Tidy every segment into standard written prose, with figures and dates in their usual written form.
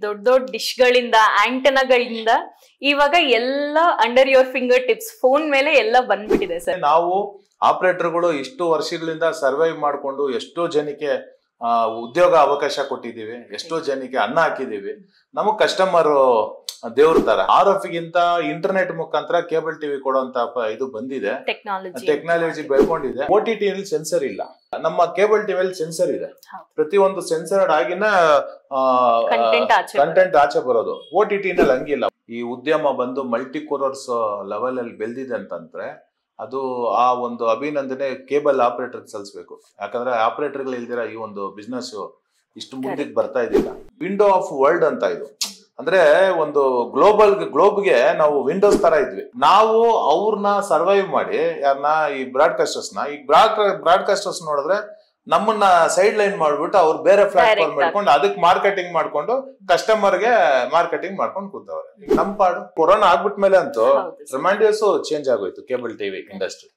ದೊಡ್ಡ ದೊಡ್ಡ ಡಿಶ್ಗಳಿಂದ ಆಂಟೆನಾಗಳಿಂದ ಇವಾಗ ಎಲ್ಲ under your finger tips phone ಮೇಲೆ ಎಲ್ಲ ಬಂದ್ಬಿಟ್ಟಿದೆ ಸರ್. ನಾವು ಆಪರೇಟರ್ಗಳು ಇಷ್ಟು ವರ್ಷಗಳಿಂದ ಸರ್ವೈವ್ ಮಾಡಿಕೊಂಡು ಎಷ್ಟೋ ಜನಕ್ಕೆ ಉದ್ಯೋಗ ಅವಕಾಶ ಕೊಟ್ಟಿದ್ದೀವಿ, ಎಷ್ಟೋ ಜನಕ್ಕೆ ಅನ್ನ ಹಾಕಿದೀವಿ. ನಮಗ್ ಕಸ್ಟಮರ್ ದೇವ್ರ ತರ. RF-ಗಿಂತ ಇಂಟರ್ನೆಟ್ ಮುಖಾಂತರ ಕೇಬಲ್ ಟಿವಿ ಕೊಡುವಂತ ಇದು ಬಂದಿದೆ, ಟೆಕ್ನಾಲಜಿ ಬೆಳ್ಕೊಂಡಿದೆ. OTT ಅಲ್ಲಿ ಸೆನ್ಸರ್ ಇಲ್ಲ, ನಮ್ಮ ಕೇಬಲ್ ಟಿವಿಯಲ್ಲಿ ಸೆನ್ಸರ್ ಇದೆ. ಪ್ರತಿಯೊಂದು ಸೆನ್ಸರ್ಡ್ ಆಗಿನ ಕಂಟೆಂಟ್ ಆಚೆ ಬರೋದು. OTT ನಲ್ಲಿ ಹಂಗಿಲ್ಲ. ಈ ಉದ್ಯಮ ಬಂದು ಮಲ್ಟಿ ಕೋರರ್ಸ್ ಲೆವೆಲ್ ಅಲ್ಲಿ ಬೆಳೆದಿದೆ ಅಂತಂದ್ರೆ ಅದು ಆ ಒಂದು ಅಭಿನಂದನೆ ಕೇಬಲ್ ಆಪರೇಟರ್ ಸಲ್ಲಿಸಬೇಕು. ಯಾಕಂದ್ರೆ ಆಪರೇಟರ್ಗಳು ಇಲ್ದಿರ ಈ ಒಂದು ಬಿಸ್ನೆಸ್ ಇಷ್ಟು ಮುಂದಕ್ಕೆ ಬರ್ತಾ ಇದ್ದಿಲ್ಲ. ವಿಂಡೋ ಆಫ್ ವರ್ಲ್ಡ್ ಅಂತ ಇದು ಅಂದ್ರೆ ಒಂದು ಗ್ಲೋಬ್ಗೆ ನಾವು ವಿಂಡೋಸ್ ತರ ಇದ್ವಿ. ನಾವು ಅವ್ರನ್ನ ಸರ್ವೈವ್ ಮಾಡಿ ಯಾರನ್ನ ಈ ಬ್ರಾಡ್ಕಾಸ್ಟರ್ಸ್ನ ಈ ಬ್ರಾಡ್ಕಾಸ್ಟರ್ಸ್ ನೋಡಿದ್ರೆ ನಮ್ಮನ್ನ ಸೈಡ್ ಲೈನ್ ಮಾಡ್ಬಿಟ್ಟು ಅವ್ರು ಬೇರೆ ಪ್ಲಾಟ್ಫಾರ್ಮ್ ಮಾಡ್ಕೊಂಡು ಅದಕ್ಕೆ ಮಾರ್ಕೆಟಿಂಗ್ ಮಾಡ್ಕೊಂಡು ಕಸ್ಟಮರ್ಗೆ ಮಾರ್ಕೆಟಿಂಗ್ ಮಾಡ್ಕೊಂಡು ಕೂತವ್ರೆ. ನಮ್ ಪಾಡು ಕೊರೋನಾ ಆಗ್ಬಿಟ್ಮೇಲೆ ಅಂತೂ ಟ್ರೆಮೆಂಡಿಯಸ್ ಚೇಂಜ್ ಆಗೋಯ್ತು ಕೇಬಲ್ ಟಿವಿ ಇಂಡಸ್ಟ್ರಿ.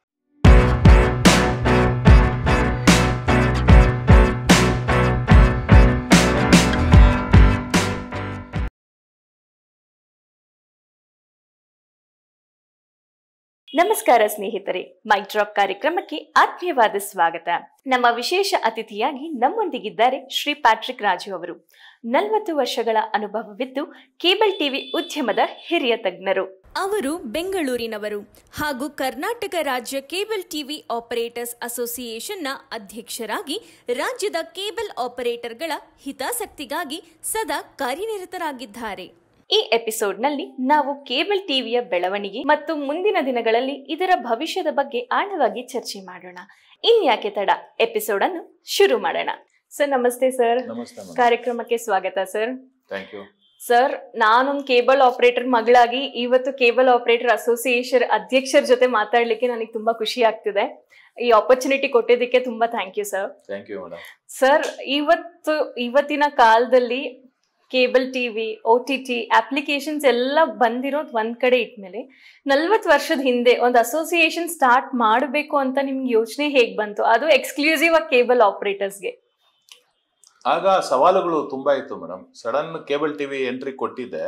ನಮಸ್ಕಾರ ಸ್ನೇಹಿತರೆ, ಮೈಕ್ ಡ್ರಾಪ್ ಕಾರ್ಯಕ್ರಮಕ್ಕೆ ಆತ್ಮೀಯವಾದ ಸ್ವಾಗತ. ನಮ್ಮ ವಿಶೇಷ ಅತಿಥಿಯಾಗಿ ನಮ್ಮೊಂದಿಗಿದ್ದಾರೆ ಶ್ರೀ ಪ್ಯಾಟ್ರಿಕ್ ರಾಜು ಅವರು. 40 ವರ್ಷಗಳ ಅನುಭವವಿದ್ದು ಕೇಬಲ್ ಟಿವಿ ಉದ್ಯಮದ ಹಿರಿಯ ತಜ್ಞರು. ಅವರು ಬೆಂಗಳೂರಿನವರು ಹಾಗೂ ಕರ್ನಾಟಕ ರಾಜ್ಯ ಕೇಬಲ್ ಟಿವಿ ಆಪರೇಟರ್ಸ್ ಅಸೋಸಿಯೇಷನ್ನ ಅಧ್ಯಕ್ಷರಾಗಿ ರಾಜ್ಯದ ಕೇಬಲ್ ಆಪರೇಟರ್ಗಳ ಹಿತಾಸಕ್ತಿಗಾಗಿ ಸದಾ ಕಾರ್ಯನಿರತರಾಗಿದ್ದಾರೆ. ಈ ಎಪಿಸೋಡ್ನಲ್ಲಿ ನಾವು ಕೇಬಲ್ ಟಿವಿಯ ಬೆಳವಣಿಗೆ ಮತ್ತು ಮುಂದಿನ ದಿನಗಳಲ್ಲಿ ಇದರ ಭವಿಷ್ಯದ ಬಗ್ಗೆ ಆಳವಾಗಿ ಚರ್ಚೆ ಮಾಡೋಣ. ಇನ್ಯಾಕೆ ತಡ, ಎಪಿಸೋಡ್ ಅನ್ನು ಶುರು ಮಾಡೋಣ. ಸರ್ ನಮಸ್ತೆ ಸರ್, ಕಾರ್ಯಕ್ರಮಕ್ಕೆ ಸ್ವಾಗತ ಸರ್. ಸರ್, ನಾನೊಂದು ಕೇಬಲ್ ಆಪರೇಟರ್ ಮಗಳಾಗಿ ಇವತ್ತು ಕೇಬಲ್ ಆಪರೇಟರ್ ಅಸೋಸಿಯೇಷನ್ ಅಧ್ಯಕ್ಷರ ಜೊತೆ ಮಾತಾಡ್ಲಿಕ್ಕೆ ನನಗೆ ತುಂಬಾ ಖುಷಿ ಆಗ್ತಿದೆ. ಈ ಆಪರ್ಚುನಿಟಿ ಕೊಟ್ಟಿದ್ದಕ್ಕೆ ತುಂಬಾ ಥ್ಯಾಂಕ್ ಯು ಸರ್. ಸರ್, ಇವತ್ತಿನ ಕಾಲದಲ್ಲಿ ಕೇಬಲ್ ಟಿವಿ, OTT ಅಪ್ಲಿಕೇಶನ್ಸ್ ಎಲ್ಲ ಬಂದಿರೋದು ಒಂದ್ ಕಡೆ ಇಟ್ಮೇಲೆ 40 ವರ್ಷದ ಹಿಂದೆ ಒಂದು ಅಸೋಸಿಯೇಷನ್ ಸ್ಟಾರ್ಟ್ ಮಾಡಬೇಕು ಅಂತ ನಿಮ್ಗೆ ಯೋಚನೆ ಹೇಗ್ ಬಂತು? ಅದು ಎಕ್ಸ್ಕ್ಲೂಸಿವ್ ಆಗಿ ಕೇಬಲ್ ಆಪರೇಟರ್ಸ್ಗೆ. ಆಗ ಸವಾಲುಗಳು ತುಂಬಾ ಇತ್ತು madam. Sudden cable TV entry ಕೊಟ್ಟಿದ್ದೆ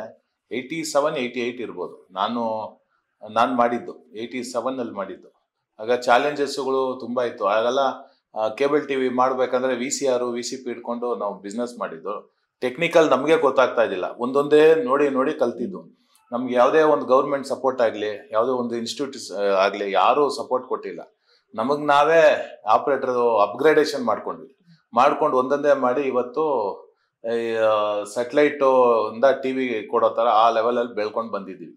87, 88 ಇರ್ಬೋದು. ನಾನು ಮಾಡಿದ್ದು 87 ಅಲ್ಲಿ ಮಾಡಿದ್ದು. ಆಗ ಚಾಲೆಂಜಸ್ಗಳು ತುಂಬಾ ಇತ್ತು. ಆಗೆಲ್ಲ ಕೇಬಲ್ ಟಿವಿ ಮಾಡ್ಬೇಕಂದ್ರೆ VCR, VCP ಇಟ್ಕೊಂಡು ನಾವು ಬಿಸ್ನೆಸ್ ಮಾಡಿದ್ದು. ಟೆಕ್ನಿಕಲ್ ನಮಗೆ ಗೊತ್ತಾಗ್ತಾ ಇದ್ದಿಲ್ಲ, ಒಂದೊಂದೇ ನೋಡಿ ಕಲ್ತಿದ್ದು. ನಮ್ಗೆ ಯಾವುದೇ ಒಂದು ಗೌರ್ಮೆಂಟ್ ಸಪೋರ್ಟ್ ಆಗಲಿ, ಯಾವುದೇ ಒಂದು ಇನ್ಸ್ಟಿಟ್ಯೂಟ್ ಆಗಲಿ, ಯಾರೂ ಸಪೋರ್ಟ್ ಕೊಟ್ಟಿಲ್ಲ. ನಮಗೆ ನಾವೇ ಆಪರೇಟರ್ ಅಪ್ಗ್ರೇಡೇಷನ್ ಮಾಡ್ಕೊಂಡು ಒಂದೊಂದೇ ಮಾಡಿ ಇವತ್ತು ಸ್ಯಾಟಲೈಟ್ ಇಂದ ಟಿವಿ ಕೊಡೋ ತರ ಆ ಲೆವೆಲ್ ಅಲ್ಲಿ ಬೆಳ್ಕೊಂಡು ಬಂದಿದ್ದೀವಿ.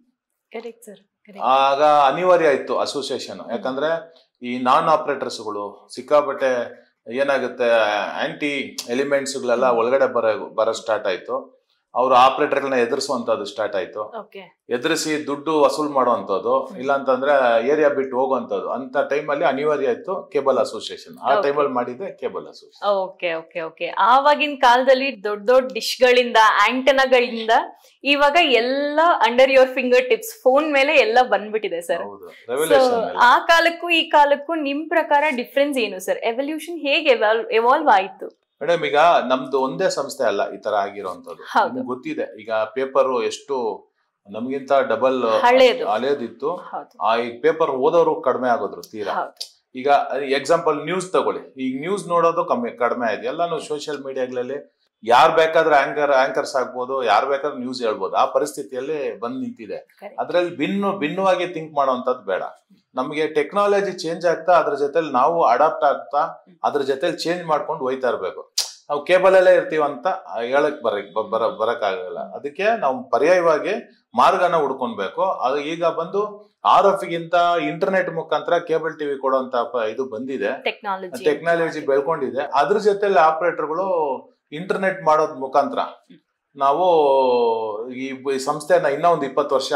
ಆಗ ಅನಿವಾರ್ಯ ಇತ್ತು ಅಸೋಸಿಯೇಷನ್. ಯಾಕಂದ್ರೆ ಈ ನಾನ್ ಆಪರೇಟರ್ಸ್ಗಳು ಸಿಕ್ಕಾಪಟ್ಟೆ ಏನಾಗುತ್ತೆ, ಆಂಟಿ ಎಲಿಮೆಂಟ್ಸ್ಗಳೆಲ್ಲ ಒಳಗಡೆ ಬರೋ ಸ್ಟಾರ್ಟ್ ಆಯ್ತು. ಅವ್ರು ಆಪರೇಟರ್ಗಳನ್ನ ಎದುರಿಸುವಂತದ್ದು ಸ್ಟಾರ್ಟ್ ಆಯ್ತು. ಎದುರಿಸಿ ದುಡ್ಡು ವಸೂಲ್ ಮಾಡುವಂತದ್ದು, ಇಲ್ಲ ಅಂತಂದ್ರೆ ಏರಿಯಾ ಬಿಟ್ಟು ಹೋಗುವಂತದ್ದು. ಅಂತ ಟೈಮಲ್ಲಿ ಅನಿವಾರ್ಯ ಇತ್ತು ಕೇಬಲ್ ಅಸೋಸಿಯೇಷನ್. ಆ ಟೈಮಲ್ಲಿ ಮಾಡಿದ್ದೆ ಕೇಬಲ್ ಅಸೋಸಿಯೇಷನ್. ಆವಾಗಿನ ಕಾಲದಲ್ಲಿ ದೊಡ್ಡ ದೊಡ್ಡ ಡಿಶ್ಗಳಿಂದ ಆಂಟೆನಾಗಳಿಂದ ಇವಾಗ ಎಲ್ಲ under your finger tips phone ಮೇಲೆ ಎಲ್ಲ ಬಂದ್ಬಿಟ್ಟಿದೆ ಸರ್. ಆ ಕಾಲಕ್ಕೂ ಈ ಕಾಲಕ್ಕೂ ನಿಮ್ ಪ್ರಕಾರ ಡಿಫ್ರೆನ್ಸ್ ಏನು ಸರ್? ಎವಲ್ಯೂಷನ್ ಹೇಗೆ ಎವಾಲ್ವ್ ಆಯ್ತು? ಮೇಡಮ್, ಈಗ ನಮ್ದು ಒಂದೇ ಸಂಸ್ಥೆ ಅಲ್ಲ ಈ ತರ ಆಗಿರೋಂಥದ್ದು. ನಿಮ್ಗೆ ಗೊತ್ತಿದೆ, ಈಗ ಪೇಪರ್ ಎಷ್ಟು ನಮ್ಗಿಂತ ಡಬಲ್ ಹಳೇದಿತ್ತು. ಆ ಈಗ ಪೇಪರ್ ಓದೋರು ಕಡಿಮೆ ಆಗೋದ್ರು ತೀರಾ. ಈಗ ಎಕ್ಸಾಂಪಲ್ ನ್ಯೂಸ್ ತಗೊಳ್ಳಿ, ಈಗ ನ್ಯೂಸ್ ನೋಡೋದು ಕಡಿಮೆ ಆಯ್ತು. ಎಲ್ಲಾನು ಸೋಷಿಯಲ್ ಮೀಡಿಯಾಗಳಲ್ಲಿ ಯಾರು ಬೇಕಾದ್ರೆ ಆಂಕರ್ಸ್ ಆಗ್ಬೋದು, ಯಾರು ಬೇಕಾದ್ರೆ ನ್ಯೂಸ್ ಹೇಳ್ಬೋದು. ಆ ಪರಿಸ್ಥಿತಿಯಲ್ಲಿ ಬಂದ್ ನಿಂತಿದೆ. ಅದ್ರಲ್ಲಿ ಭಿನ್ನವಾಗಿ ಥಿಂಕ್ ಮಾಡೋವಂಥದ್ದು ಬೇಡ. ನಮ್ಗೆ ಟೆಕ್ನಾಲಜಿ ಚೇಂಜ್ ಆಗ್ತಾ ಅದ್ರ ಜೊತೆಲಿ ನಾವು ಅಡಾಪ್ಟ್ ಆಗ್ತಾ ಅದ್ರ ಜೊತೆಲಿ ಚೇಂಜ್ ಮಾಡ್ಕೊಂಡು ಹೋಯ್ತಾ ಇರ್ಬೇಕು. ನಾವು ಕೇಬಲ್ ಅಲ್ಲೇ ಇರ್ತೀವಂತ ಹೇಳಕ್ ಬರಕ್ಕಾಗಲ್ಲ. ಅದಕ್ಕೆ ನಾವು ಪರ್ಯಾಯವಾಗಿ ಮಾರ್ಗನ ಹುಡ್ಕೊಳ್ಬೇಕು. ಅದು ಈಗ ಬಂದು RF-ಗಿಂತ ಇಂಟರ್ನೆಟ್ ಮುಖಾಂತರ ಕೇಬಲ್ ಟಿವಿ ಕೊಡುವಂತ ಇದು ಬಂದಿದೆ, ಟೆಕ್ನಾಲಜಿ ಬೆಳ್ಕೊಂಡಿದೆ. ಅದ್ರ ಜೊತೆಲಿ ಆಪರೇಟರ್ಗಳು ಇಂಟರ್ನೆಟ್ ಮಾಡೋದ್ ಮುಖಾಂತರ ನಾವು ಈ ಸಂಸ್ಥೆನ ಇನ್ನೂ ಒಂದು 20 ವರ್ಷ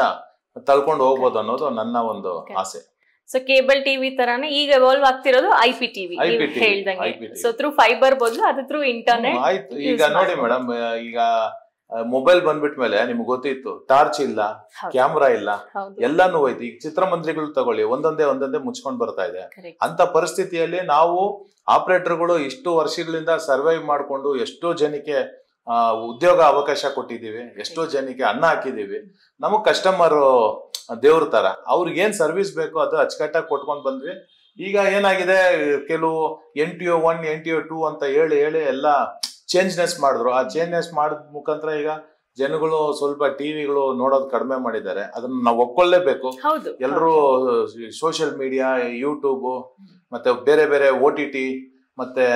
ತಳ್ಕೊಂಡು ಹೋಗ್ಬೋದು ಅನ್ನೋದು ನನ್ನ ಒಂದು ಆಸೆ. ಸೊ ಕೇಬಲ್ ಟಿವಿ ತರಾನೇ ಈಗ ಎವಾಲ್ವ್ ಆಗ್ತಿರೋದು IPTV ಹೇಳ್ದಂಗೆ. ಸೊ ಥ್ರೂ ಫೈಬರ್ ಬದಲು ಅದು ಥ್ರೂ ಇಂಟರ್ನೆಟ್ ಆಯ್ತು. ಈಗ ನೋಡಿ ಮೇಡಮ್, ಈಗ ಮೊಬೈಲ್ ಬಂದ್ಬಿಟ್ಮೇಲೆ ನಿಮ್ಗೆ ಗೊತ್ತಿತ್ತು, ಟಾರ್ಚ್ ಇಲ್ಲ, ಕ್ಯಾಮ್ರಾ ಇಲ್ಲ, ಎಲ್ಲಾನು ಹೋಯ್ತು. ಈಗ ಚಿತ್ರಮಂದಿರಗಳು ತಗೊಳ್ಳಿ, ಒಂದೊಂದೇ ಮುಚ್ಕೊಂಡ್ ಬರ್ತಾ ಇದೆ. ಅಂತ ಪರಿಸ್ಥಿತಿಯಲ್ಲಿ ನಾವು ಆಪರೇಟರ್ಗಳು ಇಷ್ಟು ವರ್ಷಗಳಿಂದ ಸರ್ವೈವ್ ಮಾಡ್ಕೊಂಡು ಎಷ್ಟೋ ಜನಕ್ಕೆ ಉದ್ಯೋಗ ಅವಕಾಶ ಕೊಟ್ಟಿದೀವಿ, ಎಷ್ಟೋ ಜನಕ್ಕೆ ಅನ್ನ ಹಾಕಿದೀವಿ. ನಮಗ್ ಕಸ್ಟಮರ್ ದೇವ್ರ ತರ, ಅವ್ರಿಗೆ ಏನ್ ಸರ್ವಿಸ್ ಬೇಕು ಅದು ಅಚ್ಚುಕಟ್ಟಾಗಿ ಕೊಟ್ಕೊಂಡ್ ಬಂದ್ವಿ. ಈಗ ಏನಾಗಿದೆ, ಕೆಲವು NTO 1 NTO 2 ಅಂತ ಹೇಳಿ ಎಲ್ಲ ಚೇಂಜ್ನೆಸ್ ಮಾಡಿದ್ರು. ಆ ಚೇಂಜ್ನೆಸ್ ಮಾಡಿದ ಮುಖಾಂತರ ಈಗ ಜನಗಳು ಸ್ವಲ್ಪ ಟಿವಿಗಳು ನೋಡೋದು ಕಡಿಮೆ ಮಾಡಿದ್ದಾರೆ. ಅದನ್ನ ನಾವು ಒಪ್ಕೊಳ್ಳೇಬೇಕು. ಎಲ್ರು ಸೋಷಿಯಲ್ ಮೀಡಿಯಾ, ಯೂಟ್ಯೂಬ್ ಮತ್ತೆ ಬೇರೆ ಬೇರೆ OTT ಮತ್ತೆ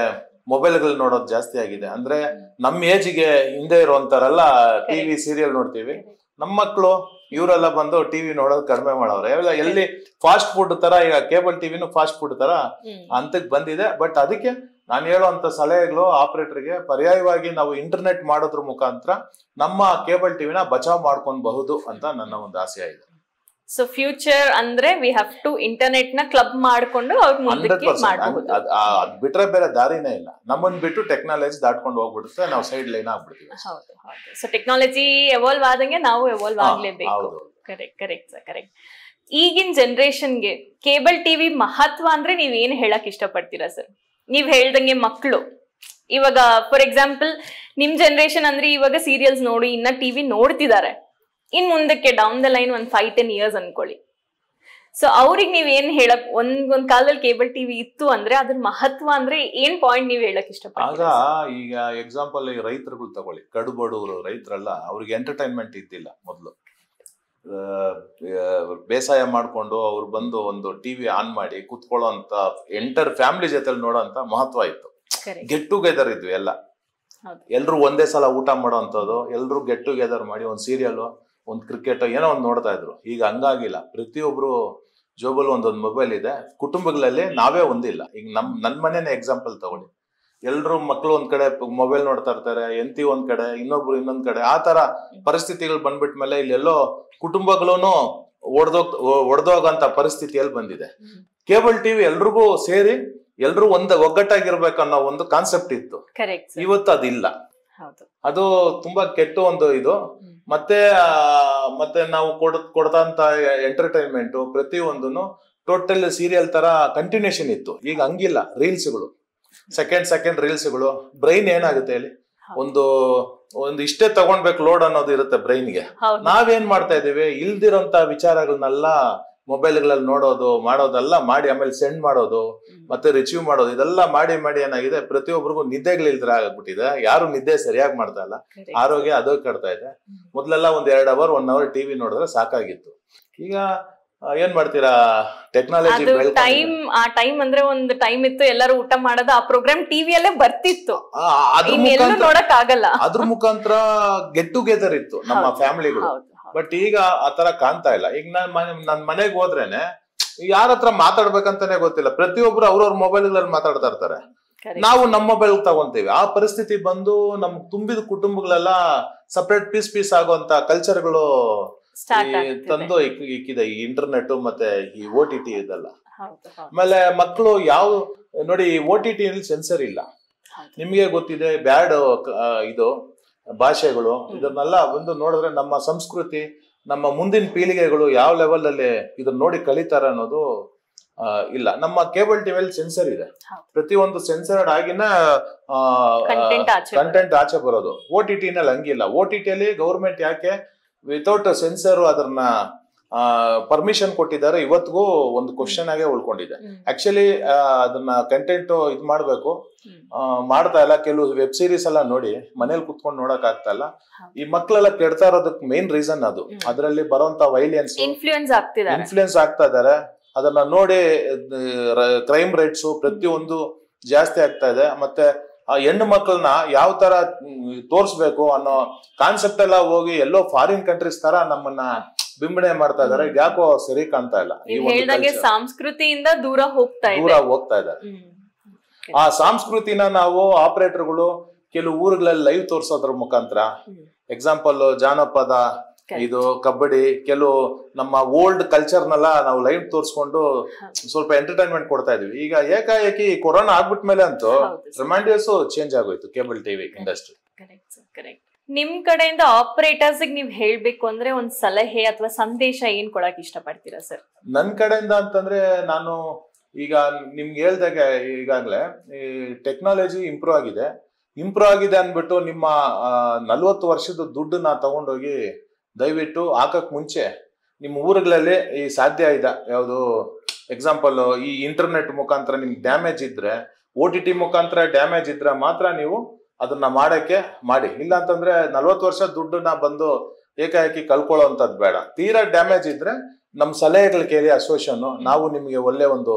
ಮೊಬೈಲ್ಗಳು ನೋಡೋದು ಜಾಸ್ತಿ ಆಗಿದೆ. ಅಂದ್ರೆ ನಮ್ಮ ಏಜ್ಗೆ ಹಿಂದೆ ಇರುವಂತರೆಲ್ಲ ಟಿವಿ ಸೀರಿಯಲ್ ನೋಡ್ತೀವಿ. ನಮ್ಮ ಮಕ್ಕಳು ಇವರೆಲ್ಲ ಬಂದು ಟಿವಿ ನೋಡೋದು ಕಡಿಮೆ ಮಾಡವ್ರೆ. ಎಲ್ಲಿ ಫಾಸ್ಟ್ ಫುಡ್ ತರ, ಈಗ ಕೇಬಲ್ ಟಿವಿನೂ ಫಾಸ್ಟ್ ಫುಡ್ ತರ ಹಂತಕ್ಕೆ ಬಂದಿದೆ. ಬಟ್ ಅದಕ್ಕೆ ನಾನು ಹೇಳುವಂತ ಸಲಹೆಗಳು ಆಪರೇಟರ್ಗೆ, ಪರ್ಯಾಯವಾಗಿ ನಾವು ಇಂಟರ್ನೆಟ್ ಮಾಡೋದ್ರ ಮುಖಾಂತರ ನಮ್ಮ ಕೇಬಲ್ ಟಿವಿನ ಬಚಾವ್ ಮಾಡ್ಕೊಬಹುದು ಅಂತ ನನ್ನ ಒಂದು ಆಸೆ ಇದೆ. ಸೊ ಫ್ಯೂಚರ್ ಅಂದ್ರೆ ವಿ ಹ್ಯಾವ್ ಟು ಇಂಟರ್ನೆಟ್ ನ ಕ್ಲಬ್ ಮಾಡ್ಕೊಂಡು ಅದ್ ಬಿಟ್ರೆ ಬೇರೆ ದಾರಿನೇ ಇಲ್ಲ. ನಮ್ಮನ್ ಬಿಟ್ಟು ಟೆಕ್ನಾಲಜಿ ದಾಟ್ಕೊಂಡು ಹೋಗ್ಬಿಡುತ್ತೆ, ನಾವು ಸೈಡ್ ಲೈನ್ ಆಗ್ಬಿಡ್ತೀವಿ. ಸೊ ಟೆಕ್ನಾಲಜಿ ಎವಾಲ್ವ್ ಆದಂಗೆ ನಾವು ಎವಾಲ್ವ್ ಆಗ್ಲೇಬೇಕು. Correct sir, correct. ಈಗಿನ ಜನರೇಷನ್ಗೆ ಕೇಬಲ್ ಟಿವಿ ಮಹತ್ವ ಅಂದ್ರೆ ನೀವ್ ಏನ್ ಹೇಳಕ್ ಇಷ್ಟಪಡ್ತೀರಾ ಸರ್? ನೀವ್ ಹೇಳ್ದಂಗೆ ಮಕ್ಕಳು ಇವಾಗ ಫಾರ್ ಎಕ್ಸಾಂಪಲ್ ನಿಮ್ ಜನರೇಷನ್ ಅಂದ್ರೆ ಇವಾಗ ಸೀರಿಯಲ್ಸ್ ನೋಡಿ ಇನ್ನ ಟಿವಿ ನೋಡ್ತಿದ್ದಾರೆ. ಇನ್ ಮುಂದಕ್ಕೆ ಡೌನ್ ದ ಲೈನ್ ಒಂದ್ 5-10 years ಅನ್ಕೊಳ್ಳಿ. ಸೊ ಅವ್ರಿಗೆ ನೀವ್ ಏನ್ ಹೇಳಕ್, ಒಂದ್ ಕಾಲದಲ್ಲಿ ಕೇಬಲ್ ಟಿವಿ ಇತ್ತು ಅಂದ್ರೆ ಅದ್ರ ಮಹತ್ವ ಅಂದ್ರೆ ಏನ್ ಪಾಯಿಂಟ್ ನೀವ್ ಹೇಳಕ್ ಇಷ್ಟಪಡ್ತೀರಾ? ಈಗ ಎಕ್ಸಾಂಪಲ್ ರೈತರುಗಳು ತಗೊಳ್ಳಿ, ಕಡುಬಡವರು ರೈತರೆಲ್ಲ, ಅವ್ರಿಗೆ ಎಂಟರ್ಟೈನ್ಮೆಂಟ್ ಇದ್ದಿಲ್ಲ ಮೊದ್ಲು. ಬೇಸಾಯ ಮಾಡ್ಕೊಂಡು ಅವ್ರು ಬಂದು ಒಂದು ಟಿವಿ ಆನ್ ಮಾಡಿ ಕುತ್ಕೊಳ್ಳೋ ಅಂತ ಎಂಟರ್ ಫ್ಯಾಮಿಲಿ ಜೊತೆ ನೋಡೋ ಅಂತ ಮಹತ್ವ ಇತ್ತು. ಗೆಟ್ ಟುಗೆದರ್ ಇದ್ವಿ ಎಲ್ಲ, ಎಲ್ರು ಒಂದೇ ಸಲ ಊಟ ಮಾಡೋ ಅಂತದ್ದು, ಎಲ್ರು ಗೆಟ್ ಟುಗೆದರ್ ಮಾಡಿ ಒಂದ್ ಸೀರಿಯಲ್, ಒಂದ್ ಕ್ರಿಕೆಟ್ ಏನೋ ಒಂದ್ ನೋಡ್ತಾ ಇದ್ರು. ಈಗ ಹಂಗಾಗಿಲ್ಲ. ಪ್ರತಿಯೊಬ್ರು ಜೋಬಲ್ ಒಂದೊಂದು ಮೊಬೈಲ್ ಇದೆ. ಕುಟುಂಬಗಳಲ್ಲಿ ನಾವೇ ಒಂದಿಲ್ಲ. ಈಗ ನನ್ ಮನೇನೆ ಎಕ್ಸಾಂಪಲ್ ತಗೊಳ್ಳಿ, ಎಲ್ರು ಮಕ್ಳು ಒಂದ್ ಕಡೆ ಮೊಬೈಲ್ ನೋಡ್ತಾ ಇರ್ತಾರೆ, ಎಂತಿ ಒಂದ್ ಕಡೆ, ಇನ್ನೊಬ್ರು ಇನ್ನೊಂದ್ ಕಡೆ. ಆ ತರ ಪರಿಸ್ಥಿತಿಗಳು ಬಂದ್ಬಿಟ್ಮೇಲೆ ಇಲ್ಲೆಲ್ಲೋ ಕುಟುಂಬಗಳೂನು ಒಡೆದೋಗಂತ ಪರಿಸ್ಥಿತಿಯಲ್ಲಿ ಬಂದಿದೆ. ಕೇಬಲ್ ಟಿವಿ ಎಲ್ರಿಗೂ ಸೇರಿ ಎಲ್ರು ಒಗ್ಗಟ್ಟಾಗಿರ್ಬೇಕನ್ನೋ ಒಂದು ಕಾನ್ಸೆಪ್ಟ್ ಇತ್ತು. ಇವತ್ತು ಅದಿಲ್ಲ. ಅದು ತುಂಬಾ ಕೆಟ್ಟ ಒಂದು ಇದು. ಮತ್ತೆ ನಾವು ಕೊಡ್ತಂತ ಎಂಟರ್ಟೈನ್ಮೆಂಟ್ ಪ್ರತಿಯೊಂದು ಟೋಟಲ್ ಸೀರಿಯಲ್ ತರ ಕಂಟಿನ್ಯೂಷನ್ ಇತ್ತು. ಈಗ ಹಂಗಿಲ್ಲ. ರೀಲ್ಸ್ಗಳು, ಸೆಕೆಂಡ್ ರೀಲ್ಸ್ಗಳು. ಬ್ರೈನ್ ಏನಾಗುತ್ತೆ ಹೇಳಿ, ಒಂದು ಇಷ್ಟೇ ತಗೊಂಡ್ಬೇಕು ಲೋಡ್ ಅನ್ನೋದು ಇರುತ್ತೆ ಬ್ರೈನ್ಗೆ. ನಾವೇನ್ ಮಾಡ್ತಾ ಇದೀವಿ, ಇಲ್ದಿರೋಂತ ವಿಚಾರಗಳನ್ನೆಲ್ಲ ಮೊಬೈಲ್ಗಳಲ್ಲಿ ಮಾಡೋದೆಲ್ಲ ಮಾಡಿ ಆಮೇಲೆ ಸೆಂಡ್ ಮಾಡೋದು, ಮತ್ತೆ ರಿಸೀವ್ ಮಾಡೋದು, ಇದೆಲ್ಲ ಮಾಡಿ ಏನಾಗಿದೆ, ಪ್ರತಿಯೊಬ್ಬರಿಗೂ ನಿದ್ದೆಗಳಿಲ್ದ್ರ ಆಗ್ಬಿಟ್ಟಿದೆ. ಯಾರು ನಿದ್ದೆ ಸರಿಯಾಗಿ ಮಾಡ್ತಾ ಇಲ್ಲ. ಆರೋಗ್ಯ ಅದು ಕಟ್ತಾ ಇದೆ. ಮೊದ್ಲೆಲ್ಲ ಒಂದ್ 2 hour 1 hour ಟಿವಿ ನೋಡಿದ್ರೆ ಸಾಕಾಗಿತ್ತು. ಈಗ ಏನ್ ಮಾಡ್ತೀರಾ, ಟೆಕ್ನಾಲಜಿ ಟೈಮ್ ಅಂದ್ರೆ ಒಂದು ಟೈಮ್ ಇತ್ತು, ಎಲ್ಲರೂ ಊಟ ಮಾಡೋದು, ಆ ಪ್ರೋಗ್ರಾಮ್ ಟಿವಿಯಲ್ಲೇ ಬರ್ತಿತ್ತು. ನೋಡಕ್ ಆಗಲ್ಲ. ಅದ್ರ ಮುಖಾಂತರ ಗೆಟ್ ಟುಗೆದರ್ ಇತ್ತು ನಮ್ಮ ಫ್ಯಾಮಿಲಿಗಳು. ಬಟ್ ಈಗ ಆತರ ಕಾಣ್ತಾ ಇಲ್ಲ. ಈಗ ನನ್ ಮನೆಗ್ ಹೋದ್ರೇನೆ ಯಾರ ಹತ್ರ ಮಾತಾಡ್ಬೇಕಂತಾನೆ ಗೊತ್ತಿಲ್ಲ. ಪ್ರತಿಯೊಬ್ರು ಅವ್ರವ್ರ ಮೊಬೈಲ್ಗಳಲ್ಲಿ ಮಾತಾಡ್ತಾ ಇರ್ತಾರೆ. ನಾವು ನಮ್ಮ ಮೊಬೈಲ್ ತಗೊಂತೀವಿ. ಆ ಪರಿಸ್ಥಿತಿ ಬಂದು ನಮ್ ತುಂಬಿದ ಕುಟುಂಬಗಳೆಲ್ಲ ಸಪರೇಟ್ ಪೀಸ್ ಆಗುವಂತ ಕಲ್ಚರ್ಗಳು ತಂದು ಇಕ್ಕಿದೆ ಈ ಇಂಟರ್ನೆಟ್ ಮತ್ತೆ ಈ OTT ಇದೆಲ್ಲ. ಆಮೇಲೆ ಮಕ್ಕಳು ನೋಡಿ, OTT ಸೆನ್ಸರ್ ಇಲ್ಲ. ನಿಮ್ಗೆ ಗೊತ್ತಿದೆ, ಬ್ಯಾಡ್ ಇದು ಭಾಷೆಗಳು, ಇದನ್ನೆಲ್ಲ ಒಂದು ನೋಡಿದ್ರೆ ನಮ್ಮ ಸಂಸ್ಕೃತಿ, ನಮ್ಮ ಮುಂದಿನ ಪೀಳಿಗೆಗಳು ಯಾವ ಲೆವೆಲ್ ಅಲ್ಲಿ ಇದನ್ನ ನೋಡಿ ಕಲಿತಾರ ಅನ್ನೋದು ಇಲ್ಲ. ನಮ್ಮ ಕೇಬಲ್ ಟಿವಿಯಲ್ಲಿ ಸೆನ್ಸರ್ ಇದೆ. ಪ್ರತಿಯೊಂದು ಸೆನ್ಸರ್ಡ್ ಆಗಿನ ಕಂಟೆಂಟ್ ಆಚೆ ಬರೋದು. OTT ನಲ್ಲಿ ಹಂಗಿಲ್ಲ. OTT ಅಲ್ಲಿ ಗೌರ್ಮೆಂಟ್ ಯಾಕೆ ವಿತೌಟ್ ಸೆನ್ಸರ್ ಅದನ್ನ ಪರ್ಮಿಷನ್ ಕೊಟ್ಟಿದ್ದಾರೆ, ಇವತ್ತಿಗೂ ಒಂದು ಕ್ವಶನ್ ಆಗೇ ಉಳ್ಕೊಂಡಿದೆ. ಆಕ್ಚುಲಿ ಅದನ್ನ ಕಂಟೆಂಟ್ ಇದ್ ಮಾಡ್ಬೇಕು, ಮಾಡ್ತಾ ಇಲ್ಲ. ಕೆಲವು ವೆಬ್ ಸೀರೀಸ್ ಎಲ್ಲ ನೋಡಿ ಮನೇಲಿ ಕುತ್ಕೊಂಡು ನೋಡಕ್ ಆಗ್ತಾ ಇಲ್ಲ. ಈ ಮಕ್ಳೆಲ್ಲ ಕೆಡ್ತಾ ಇರೋದಕ್ಕೆ ಮೇನ್ ರೀಸನ್ ಅದು. ಅದರಲ್ಲಿ ಬರುವಂತ ವೈಲೆನ್ಸ್, ಇನ್ಫ್ಲೂಯೆನ್ಸ್ ಆಗ್ತಾ ಇದಾರೆ. ಅದನ್ನ ನೋಡಿ ಕ್ರೈಮ್ ರೇಟ್ಸ್ ಪ್ರತಿಯೊಂದು ಜಾಸ್ತಿ ಆಗ್ತಾ ಇದೆ. ಮತ್ತೆ ಆ ಹೆಣ್ಣು ಮಕ್ಕಳನ್ನ ಯಾವ ತರ ತೋರ್ಸ್ಬೇಕು ಅನ್ನೋ ಕಾನ್ಸೆಪ್ಟ್ ಎಲ್ಲ ಹೋಗಿ ಎಲ್ಲೋ ಫಾರಿನ್ ಕಂಟ್ರೀಸ್ ತರ ನಮ್ಮನ್ನ ಬಿಂಬಣೆ ಮಾಡ್ತಾ ಇದಾರೆ. ಯಾಕೋ ಸರಿ ಕಾಣ್ತಾ ಇಲ್ಲ. ಸಂಸ್ಕೃತಿಯಿಂದ ದೂರ ಹೋಗ್ತಾ ಇದ್ದಾರೆ. ಆ ಸಂಸ್ಕೃತಿನ ನಾವು ಆಪರೇಟರ್ಗಳು ಕೆಲವು ಊರುಗಳಲ್ಲಿ ಲೈವ್ ತೋರ್ಸೋದ್ರ ಮುಖಾಂತರ, ಎಕ್ಸಾಂಪಲ್ ಜಾನಪದ, ಇದು ಕಬಡ್ಡಿ, ಕೆಲವು ನಮ್ಮ ಓಲ್ಡ್ ಕಲ್ಚರ್ನೆಲ್ಲ ನಾವು ಲೈವ್ ತೋರ್ಸ್ಕೊಂಡು ಸ್ವಲ್ಪ ಎಂಟರ್ಟೈನ್ಮೆಂಟ್ ಕೊಡ್ತಾ ಇದೀವಿ. ಈಗ ಏಕಾಏಕಿ ಕೊರೋನಾ ಆಗ್ಬಿಟ್ಮೇಲೆ ಅಂತೂ ಟ್ರೆಮೆಂಡಿಯಸ್ ಚೇಂಜ್ ಆಗೋಯ್ತು ಕೇಬಲ್ ಟಿವಿ ಇಂಡಸ್ಟ್ರಿ. ನಿಮ್ ಕಡೆಯಿಂದ ಆಪರೇಟರ್ಸ್ ನೀವ್ ಹೇಳ್ಬೇಕು ಅಂದ್ರೆ ಒಂದ್ ಸಲಹೆ ಅಥವಾ ಸಂದೇಶ ಏನ್ ಕೊಡಕ್ ಇಷ್ಟಪಡ್ತೀರಾ ಸರ್? ನನ್ ಕಡೆಯಿಂದ ಅಂತಂದ್ರೆ, ನಾನು ಈಗ ನಿಮ್ಗೆ ಹೇಳ್ದಾಗ ಈಗಾಗ್ಲೇ ಈ ಟೆಕ್ನಾಲಜಿ ಇಂಪ್ರೂವ್ ಆಗಿದೆ. ಇಂಪ್ರೂವ್ ಆಗಿದೆ ಅನ್ಬಿಟ್ಟು ನಿಮ್ಮ 40 ವರ್ಷದ ದುಡ್ಡನ್ನ ತಗೊಂಡೋಗಿ ದಯವಿಟ್ಟು ಹಾಕಕ್ ಮುಂಚೆ ನಿಮ್ಮ ಊರುಗಳಲ್ಲಿ ಈ ಸಾಧ್ಯ ಇದೆ ಯಾವುದು ಎಕ್ಸಾಂಪಲ್ ಈ ಇಂಟರ್ನೆಟ್ ಮುಖಾಂತರ ನಿಮ್ಗೆ ಡ್ಯಾಮೇಜ್ ಇದ್ರೆ OTT ಮುಖಾಂತರ ಡ್ಯಾಮೇಜ್ ಇದ್ರೆ ಮಾತ್ರ ನೀವು ಅದನ್ನ ಮಾಡಕ್ಕೆ ಮಾಡಿ. ಇಲ್ಲ ಅಂತಂದ್ರೆ 40 ವರ್ಷ ದುಡ್ಡನ್ನ ಬಂದು ಏಕಾಏಕಿ ಕಳ್ಕೊಳ್ಳೋ ಅಂತದ್ ಬೇಡ. ತೀರಾ ಡ್ಯಾಮೇಜ್ ಇದ್ರೆ ನಮ್ ಸಲಹೆಗಳು ಕೇಳಿ ಅಸೋಸಿಯೇಷನ್, ನಾವು ನಿಮ್ಗೆ ಒಳ್ಳೆ ಒಂದು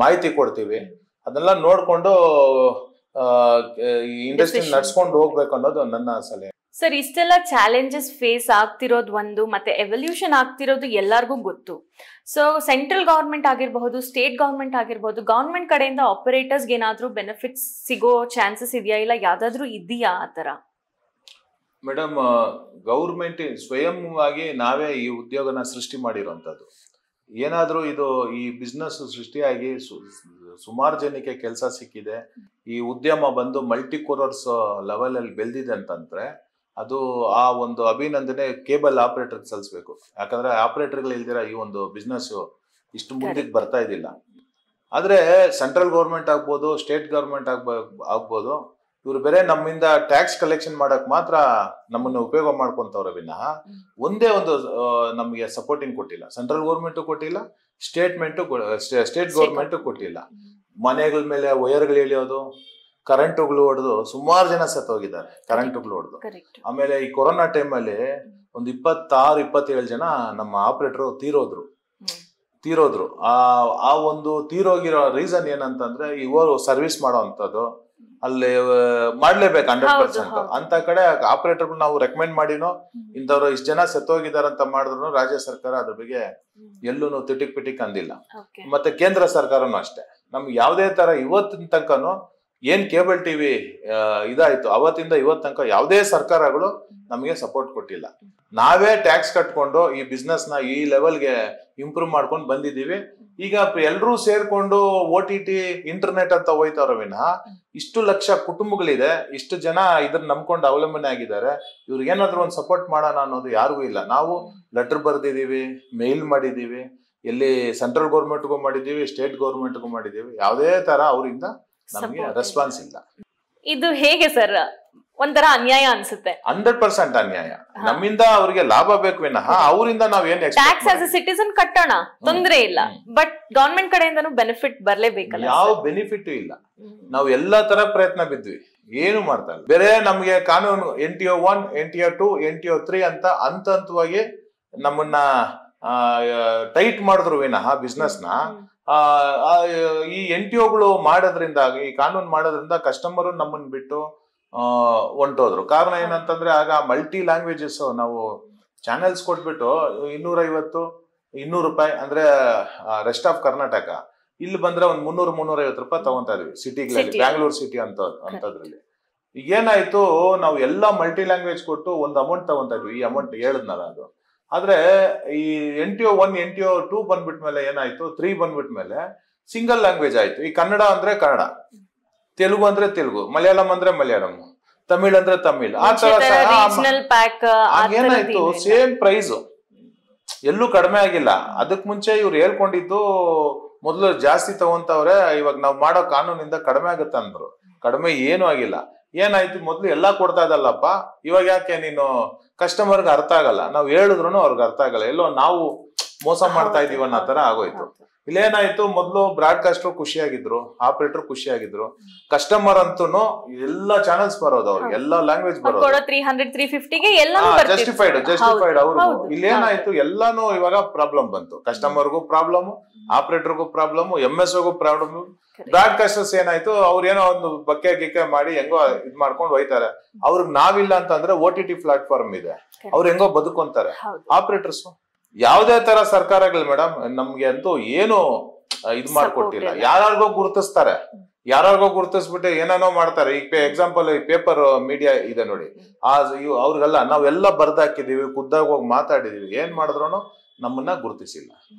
ಮಾಹಿತಿ ಕೊಡ್ತೀವಿ. ಅದೆಲ್ಲ ನೋಡ್ಕೊಂಡು ಇಂಡಸ್ಟ್ರಿ ನಡ್ಸ್ಕೊಂಡು ಹೋಗ್ಬೇಕು ಅನ್ನೋದು ನನ್ನ ಸಲಹೆ. ಸರ್, ಇಷ್ಟೆಲ್ಲ ಚಾಲೆಂಜಸ್ ಫೇಸ್ ಆಗ್ತಿರೋದು ಒಂದು, ಮತ್ತೆ ಎವಲ್ಯೂಷನ್ ಆಗ್ತಿರೋದು ಎಲ್ಲರಿಗೂ ಗೊತ್ತು. ಸೊ ಸೆಂಟ್ರಲ್ ಗವರ್ಮೆಂಟ್ ಆಗಿರಬಹುದು, ಸ್ಟೇಟ್ ಗವರ್ಮೆಂಟ್ ಆಗಿರಬಹುದು, ಗವರ್ಮೆಂಟ್ ಕಡೆಯಿಂದ ಆಪರೇಟರ್ಸ್ಗೆ ಏನಾದ್ರೂ ಬೆನಿಫಿಟ್ಸ್ ಸಿಗೋ ಚಾನ್ಸಸ್ ಇದೆಯಾ, ಇಲ್ಲ ಯಾವ್ದಾದ್ರು ಇದೆಯಾ ಆ ತರ? ಮೇಡಮ್, ಗೌರ್ಮೆಂಟ್ ಸ್ವಯಂವಾಗಿ ನಾವೇ ಈ ಉದ್ಯೋಗನ ಸೃಷ್ಟಿ ಮಾಡಿರುವಂತದ್ದು. ಏನಾದ್ರೂ ಇದು ಈ ಬಿಸ್ನೆಸ್ ಸೃಷ್ಟಿಯಾಗಿ ಸುಮಾರು ಜನಕ್ಕೆ ಕೆಲಸ ಸಿಕ್ಕಿದೆ, ಈ ಉದ್ಯಮ ಬಂದು ಮಲ್ಟಿ ಕೋರರ್ಸ್ ಲೆವೆಲ್ ಅಲ್ಲಿ ಬೆಳೆದಿದೆ ಅಂತಂದ್ರೆ ಅದು ಆ ಒಂದು ಅಭಿನಂದನೆ ಕೇಬಲ್ ಆಪರೇಟರ್ ಸಲ್ಲಿಸಬೇಕು. ಯಾಕಂದ್ರೆ ಆಪರೇಟರ್ಗಳು ಇಲ್ದಿರ ಈ ಒಂದು ಬಿಸ್ನೆಸ್ ಇಷ್ಟು ಮುಂದಕ್ಕೆ ಬರ್ತಾ ಇದ್ದಿಲ್ಲ. ಆದ್ರೆ ಸೆಂಟ್ರಲ್ ಗೌರ್ಮೆಂಟ್ ಆಗ್ಬೋದು, ಸ್ಟೇಟ್ ಗೌರ್ಮೆಂಟ್ ಆಗ್ಬೋದು, ಇವ್ರು ಬೇರೆ ನಮ್ಮಿಂದ ಟ್ಯಾಕ್ಸ್ ಕಲೆಕ್ಷನ್ ಮಾಡಕ್ ಮಾತ್ರ ನಮ್ಮನ್ನ ಉಪಯೋಗ ಮಾಡ್ಕೊಂತವ್ರ ವಿನಃ ಒಂದೇ ಒಂದು ನಮ್ಗೆ ಸಪೋರ್ಟಿಂಗ್ ಕೊಟ್ಟಿಲ್ಲ. ಸೆಂಟ್ರಲ್ ಗೌರ್ಮೆಂಟ್ ಕೊಟ್ಟಿಲ್ಲ, ಸ್ಟೇಟ್ ಗೌರ್ಮೆಂಟ್ ಕೊಟ್ಟಿಲ್ಲ. ಮನೆಗಳ ಮೇಲೆ ವೈರ್ಗಳು ಎಳೆಯೋದು, ಕರೆಂಟ್ಗಳು ಹೊಡೆದು ಸುಮಾರು ಜನ ಸತ್ತೋಗಿದ್ದಾರೆ, ಕರೆಂಟ್ಗಳು ಹೊಡೆದು. ಆಮೇಲೆ ಈ ಕೊರೋನಾ ಟೈಮಲ್ಲಿ ಒಂದು 26-27 ಜನ ನಮ್ಮ ಆಪರೇಟರ್ ತೀರೋದ್ರು. ಆ ಒಂದು ತೀರೋಗಿರೋ ರೀಸನ್ ಏನಂತಂದ್ರೆ ಇವರು ಸರ್ವಿಸ್ ಮಾಡೋ ಅಂತದ್ದು ಅಲ್ಲಿ ಮಾಡ್ಲೇಬೇಕು 100%. ಅಂತ ಕಡೆ ಆಪರೇಟರ್ ನಾವು ರೆಕಮೆಂಡ್ ಮಾಡಿನೋ ಇಂಥವ್ರು ಇಷ್ಟು ಜನ ಸತ್ತೋಗಿದಾರ ಅಂತ ಮಾಡಿದ್ರು ರಾಜ್ಯ ಸರ್ಕಾರ ಅದ್ರ ಬಗ್ಗೆ ಎಲ್ಲೂ ತಿಟಿಕ್ ಅಂದಿಲ್ಲ. ಮತ್ತೆ ಕೇಂದ್ರ ಸರ್ಕಾರನು ಅಷ್ಟೇ. ನಮ್ಗೆ ಯಾವ್ದೇ ತರ ಇವತ್ತಿನ ತನಕನು ಏನ್ ಕೇಬಲ್ ಟಿವಿ ಇದಾಯ್ತು ಅವತ್ತಿಂದ ಇವತ್ ತನಕ ಯಾವುದೇ ಸರ್ಕಾರಗಳು ನಮಗೆ ಸಪೋರ್ಟ್ ಕೊಟ್ಟಿಲ್ಲ. ನಾವೇ ಟ್ಯಾಕ್ಸ್ ಕಟ್ಕೊಂಡು ಈ ಬಿಸ್ನೆಸ್ ನ ಈ ಲೆವೆಲ್ಗೆ ಇಂಪ್ರೂವ್ ಮಾಡ್ಕೊಂಡು ಬಂದಿದೀವಿ. ಈಗ ಎಲ್ರೂ ಸೇರ್ಕೊಂಡು OTT ಇಂಟರ್ನೆಟ್ ಅಂತ ಹೋಯ್ತಾರ ವಿನಃ ಇಷ್ಟು ಲಕ್ಷ ಕುಟುಂಬಗಳಿದೆ, ಇಷ್ಟು ಜನ ಇದನ್ನ ನಂಬ್ಕೊಂಡು ಅವಲಂಬನೆ ಆಗಿದ್ದಾರೆ. ಇವ್ರಿಗೆ ಏನಾದ್ರು ಒಂದು ಸಪೋರ್ಟ್ ಮಾಡೋಣ ಅನ್ನೋದು ಯಾರಿಗೂ ಇಲ್ಲ. ನಾವು ಲೆಟರ್ ಬರ್ದಿದೀವಿ, ಮೇಲ್ ಮಾಡಿದೀವಿ, ಎಲ್ಲಿ ಸೆಂಟ್ರಲ್ ಗೌರ್ಮೆಂಟ್ಗೂ ಮಾಡಿದೀವಿ, ಸ್ಟೇಟ್ ಗೌರ್ಮೆಂಟ್ಗೂ ಮಾಡಿದೀವಿ. ಯಾವುದೇ ತರ ಅವರಿಂದ ನಮಗೆ ರೆಸ್ಪಾನ್ಸ್ ಇಲ್ಲ. ಇದು ಹೇಗೆ ಸರ್? ಒಂಥರ ಅನ್ಯಾಯ ಅನ್ಸುತ್ತೆ. 100% ಅನ್ಯಾಯ. ನಮ್ಮಿಂದ ಅವ್ರಿಗೆ ಲಾಭ ಬೇಕು ವಿನಃ ಅವರಿಂದ ನಾವೇನ್ ಟ್ಯಾಕ್ಸ್ ಆಸ್ ಎ ಸಿಟಿಸನ್ ಕಟ್ಟೋಣ, ತೊಂದ್ರೆ ಇಲ್ಲ. ಬಟ್ ಗವರ್ಮೆಂಟ್ ಕಡೆಯಿಂದನೂ ಬೆನಿಫಿಟ್ ಬರ್ಲೇಬೇಕಲ್ಲ. ಯಾವ ಬೆನಿಫಿಟ್ ಇಲ್ಲ. ನಾವು ಎಲ್ಲಾ ತರ ಪ್ರಯತ್ನ ಬಿದ್ವಿ, ಏನು ಮಾಡ್ತಾ ಇಲ್ಲ. ಬೇರೆ ನಮ್ಗೆ ಕಾನೂನು NTO 1, NTO 2, NTO 3 ಅಂತ ಹಂತವಾಗಿ ನಮ್ಮನ್ನ ಟೈಟ್ ಮಾಡಿದ್ರು ವಿನಃ ಬಿಸ್ನೆಸ್ ನ ಈ NTOಗಳು ಮಾಡೋದ್ರಿಂದ, ಈ ಕಾನೂನು ಮಾಡೋದ್ರಿಂದ ಕಸ್ಟಮರ್ ನಮ್ಮನ್ನ ಬಿಟ್ಟು ಹೊಂಟೋದ್ರು. ಕಾರಣ ಏನಂತಂದ್ರೆ ಆಗ ಮಲ್ಟಿ ಲ್ಯಾಂಗ್ವೇಜಸ್ ನಾವು ಚಾನೆಲ್ಸ್ ಕೊಟ್ಬಿಟ್ಟು 250-200 ರೂಪಾಯಿ ಅಂದ್ರೆ ರೆಸ್ಟ್ ಆಫ್ ಕರ್ನಾಟಕ, ಇಲ್ಲಿ ಬಂದ್ರೆ ಒಂದ್ 300-350 ರೂಪಾಯಿ ತಗೊಂತಾ ಇದೀವಿ ಸಿಟಿಗಳಲ್ಲಿ, ಬ್ಯಾಂಗ್ಳೂರ್ ಸಿಟಿ ಅಂತದ್ರಲ್ಲಿ. ಈಗ ಏನಾಯ್ತು, ನಾವು ಎಲ್ಲಾ ಮಲ್ಟಿ ಲ್ಯಾಂಗ್ವೇಜ್ ಕೊಟ್ಟು ಒಂದು ಅಮೌಂಟ್ ತಗೊಂತಾ ಇದ್ವಿ. ಈ ಅಮೌಂಟ್ ಹೇಳಿದ್ನಲ್ಲ ಅದು. ಆದ್ರೆ ಈ NTO 1, NTO 2 ಬಂದ್ಬಿಟ್ಮೇಲೆ ಏನಾಯ್ತು, 3 ಬಂದ್ಬಿಟ್ಮೇಲೆ ಸಿಂಗಲ್ ಲ್ಯಾಂಗ್ವೇಜ್ ಆಯ್ತು. ಈ ಕನ್ನಡ ಅಂದ್ರೆ ಕನ್ನಡ, ತೆಲುಗು ಅಂದ್ರೆ ತೆಲುಗು, ಮಲಯಾಳಂ ಅಂದ್ರೆ ಮಲಯಾಳಂ, ತಮಿಳ್ ಅಂದ್ರೆ ತಮಿಳ್. ಆ ತರ ಏನಾಯ್ತು, ಸೇಮ್ ಪ್ರೈಸ್, ಎಲ್ಲೂ ಕಡಿಮೆ ಆಗಿಲ್ಲ. ಅದಕ್ ಮುಂಚೆ ಇವ್ರು ಹೇಳ್ಕೊಂಡಿದ್ದು ಮೊದಲು ಜಾಸ್ತಿ ತಗೊಂತವ್ರೆ, ಇವಾಗ ನಾವ್ ಮಾಡೋ ಕಾನೂನಿಂದ ಕಡಿಮೆ ಆಗುತ್ತೆ ಅಂದ್ರು. ಕಡಿಮೆ ಏನು ಆಗಿಲ್ಲ. ಏನಾಯ್ತು, ಮೊದ್ಲು ಎಲ್ಲಾ ಕೊಡ್ತಾ ಇದ್ದಲ್ಲಪ್ಪ, ಇವಾಗ ಯಾಕೆ ನೀನು ಕಸ್ಟಮರ್ಗೆ ಅರ್ಥ ಆಗಲ್ಲ, ನಾವ್ ಹೇಳಿದ್ರು ಅವ್ರಿಗೆ ಅರ್ಥ ಆಗಲ್ಲ, ಎಲ್ಲೋ ನಾವು ಮೋಸ ಮಾಡ್ತಾ ಇದೀವಿ ಅನ್ನೋ ತರ ಆಗೋಯ್ತು. ಇಲ್ಲೇನಾಯ್ತು, ಮೊದ್ಲು ಬ್ರಾಡ್ಕಾಸ್ಟರ್ ಖುಷಿಯಾಗಿದ್ರು, ಆಪರೇಟರ್ ಖುಷಿಯಾಗಿದ್ರು, ಕಸ್ಟಮರ್ ಅಂತೂ ಎಲ್ಲಾ ಚಾನೆಲ್ಸ್ ಬರೋದು, ಅವ್ರಿಗೆ ಎಲ್ಲಾ ಲ್ಯಾಂಗ್ವೇಜ್ ಬರೋದು, 300-350 ಜಸ್ಟಿಫೈಡ್ ಅವ್ರಿಗೂ. ಇಲ್ಲೇನಾಯ್ತು, ಎಲ್ಲಾನು ಇವಾಗ ಪ್ರಾಬ್ಲಮ್ ಬಂತು. ಕಸ್ಟಮರ್ಗೂ ಪ್ರಾಬ್ಲಮ್, ಆಪರೇಟರ್ಗೂ ಪ್ರಾಬ್ಲಮ್, MSOಗೂ ಪ್ರಾಬ್ಲಮ್. ಬ್ರಾಡ್ಕಾಸ್ಟರ್ಸ್ ಏನಾಯ್ತು, ಅವ್ರೇನೋ ಒಂದು ಬಕ್ಕೆ ಗಿಕ್ಕೆ ಮಾಡಿ ಹೆಂಗೋ ಇದ್ ಮಾಡ್ಕೊಂಡು ಹೋಯ್ತಾರೆ. ಅವ್ರಿಗೆ ನಾವಿಲ್ಲ ಅಂತಂದ್ರೆ OTT ಪ್ಲಾಟ್ಫಾರ್ಮ್ ಇದೆ, ಅವ್ರು ಹೆಂಗೋ ಬದುಕೊಂತಾರೆ. ಆಪರೇಟರ್ಸ್ ಯಾವ್ದೇ ತರ ಸರ್ಕಾರಗಳು ಮೇಡಮ್ ನಮ್ಗೆ ಅಂತೂ ಏನು ಇದ್ ಮಾಡ್ಕೊಟ್ಟಿಲ್ಲ. ಯಾರಿಗೋ ಗುರುತಿಸ್ತಾರೆ, ಯಾರಿಗೋ ಗುರುತಿಸ್ಬಿಟ್ಟು ಏನೇನೋ ಮಾಡ್ತಾರೆ. ಈಗ ಎಕ್ಸಾಂಪಲ್ ಈ ಪೇಪರ್ ಮೀಡಿಯಾ ಇದೆ ನೋಡಿ, ಅವ್ರಿಗೆಲ್ಲ ನಾವೆಲ್ಲ ಬರ್ದಾಕಿದೀವಿ, ಖುದ್ದಾಗಿ ಹೋಗಿ ಮಾತಾಡಿದೀವಿ, ಏನ್ ಮಾಡಿದ್ರು ನಮ್ಮನ್ನ ಗುರುತಿಸಿಲ್ಲ.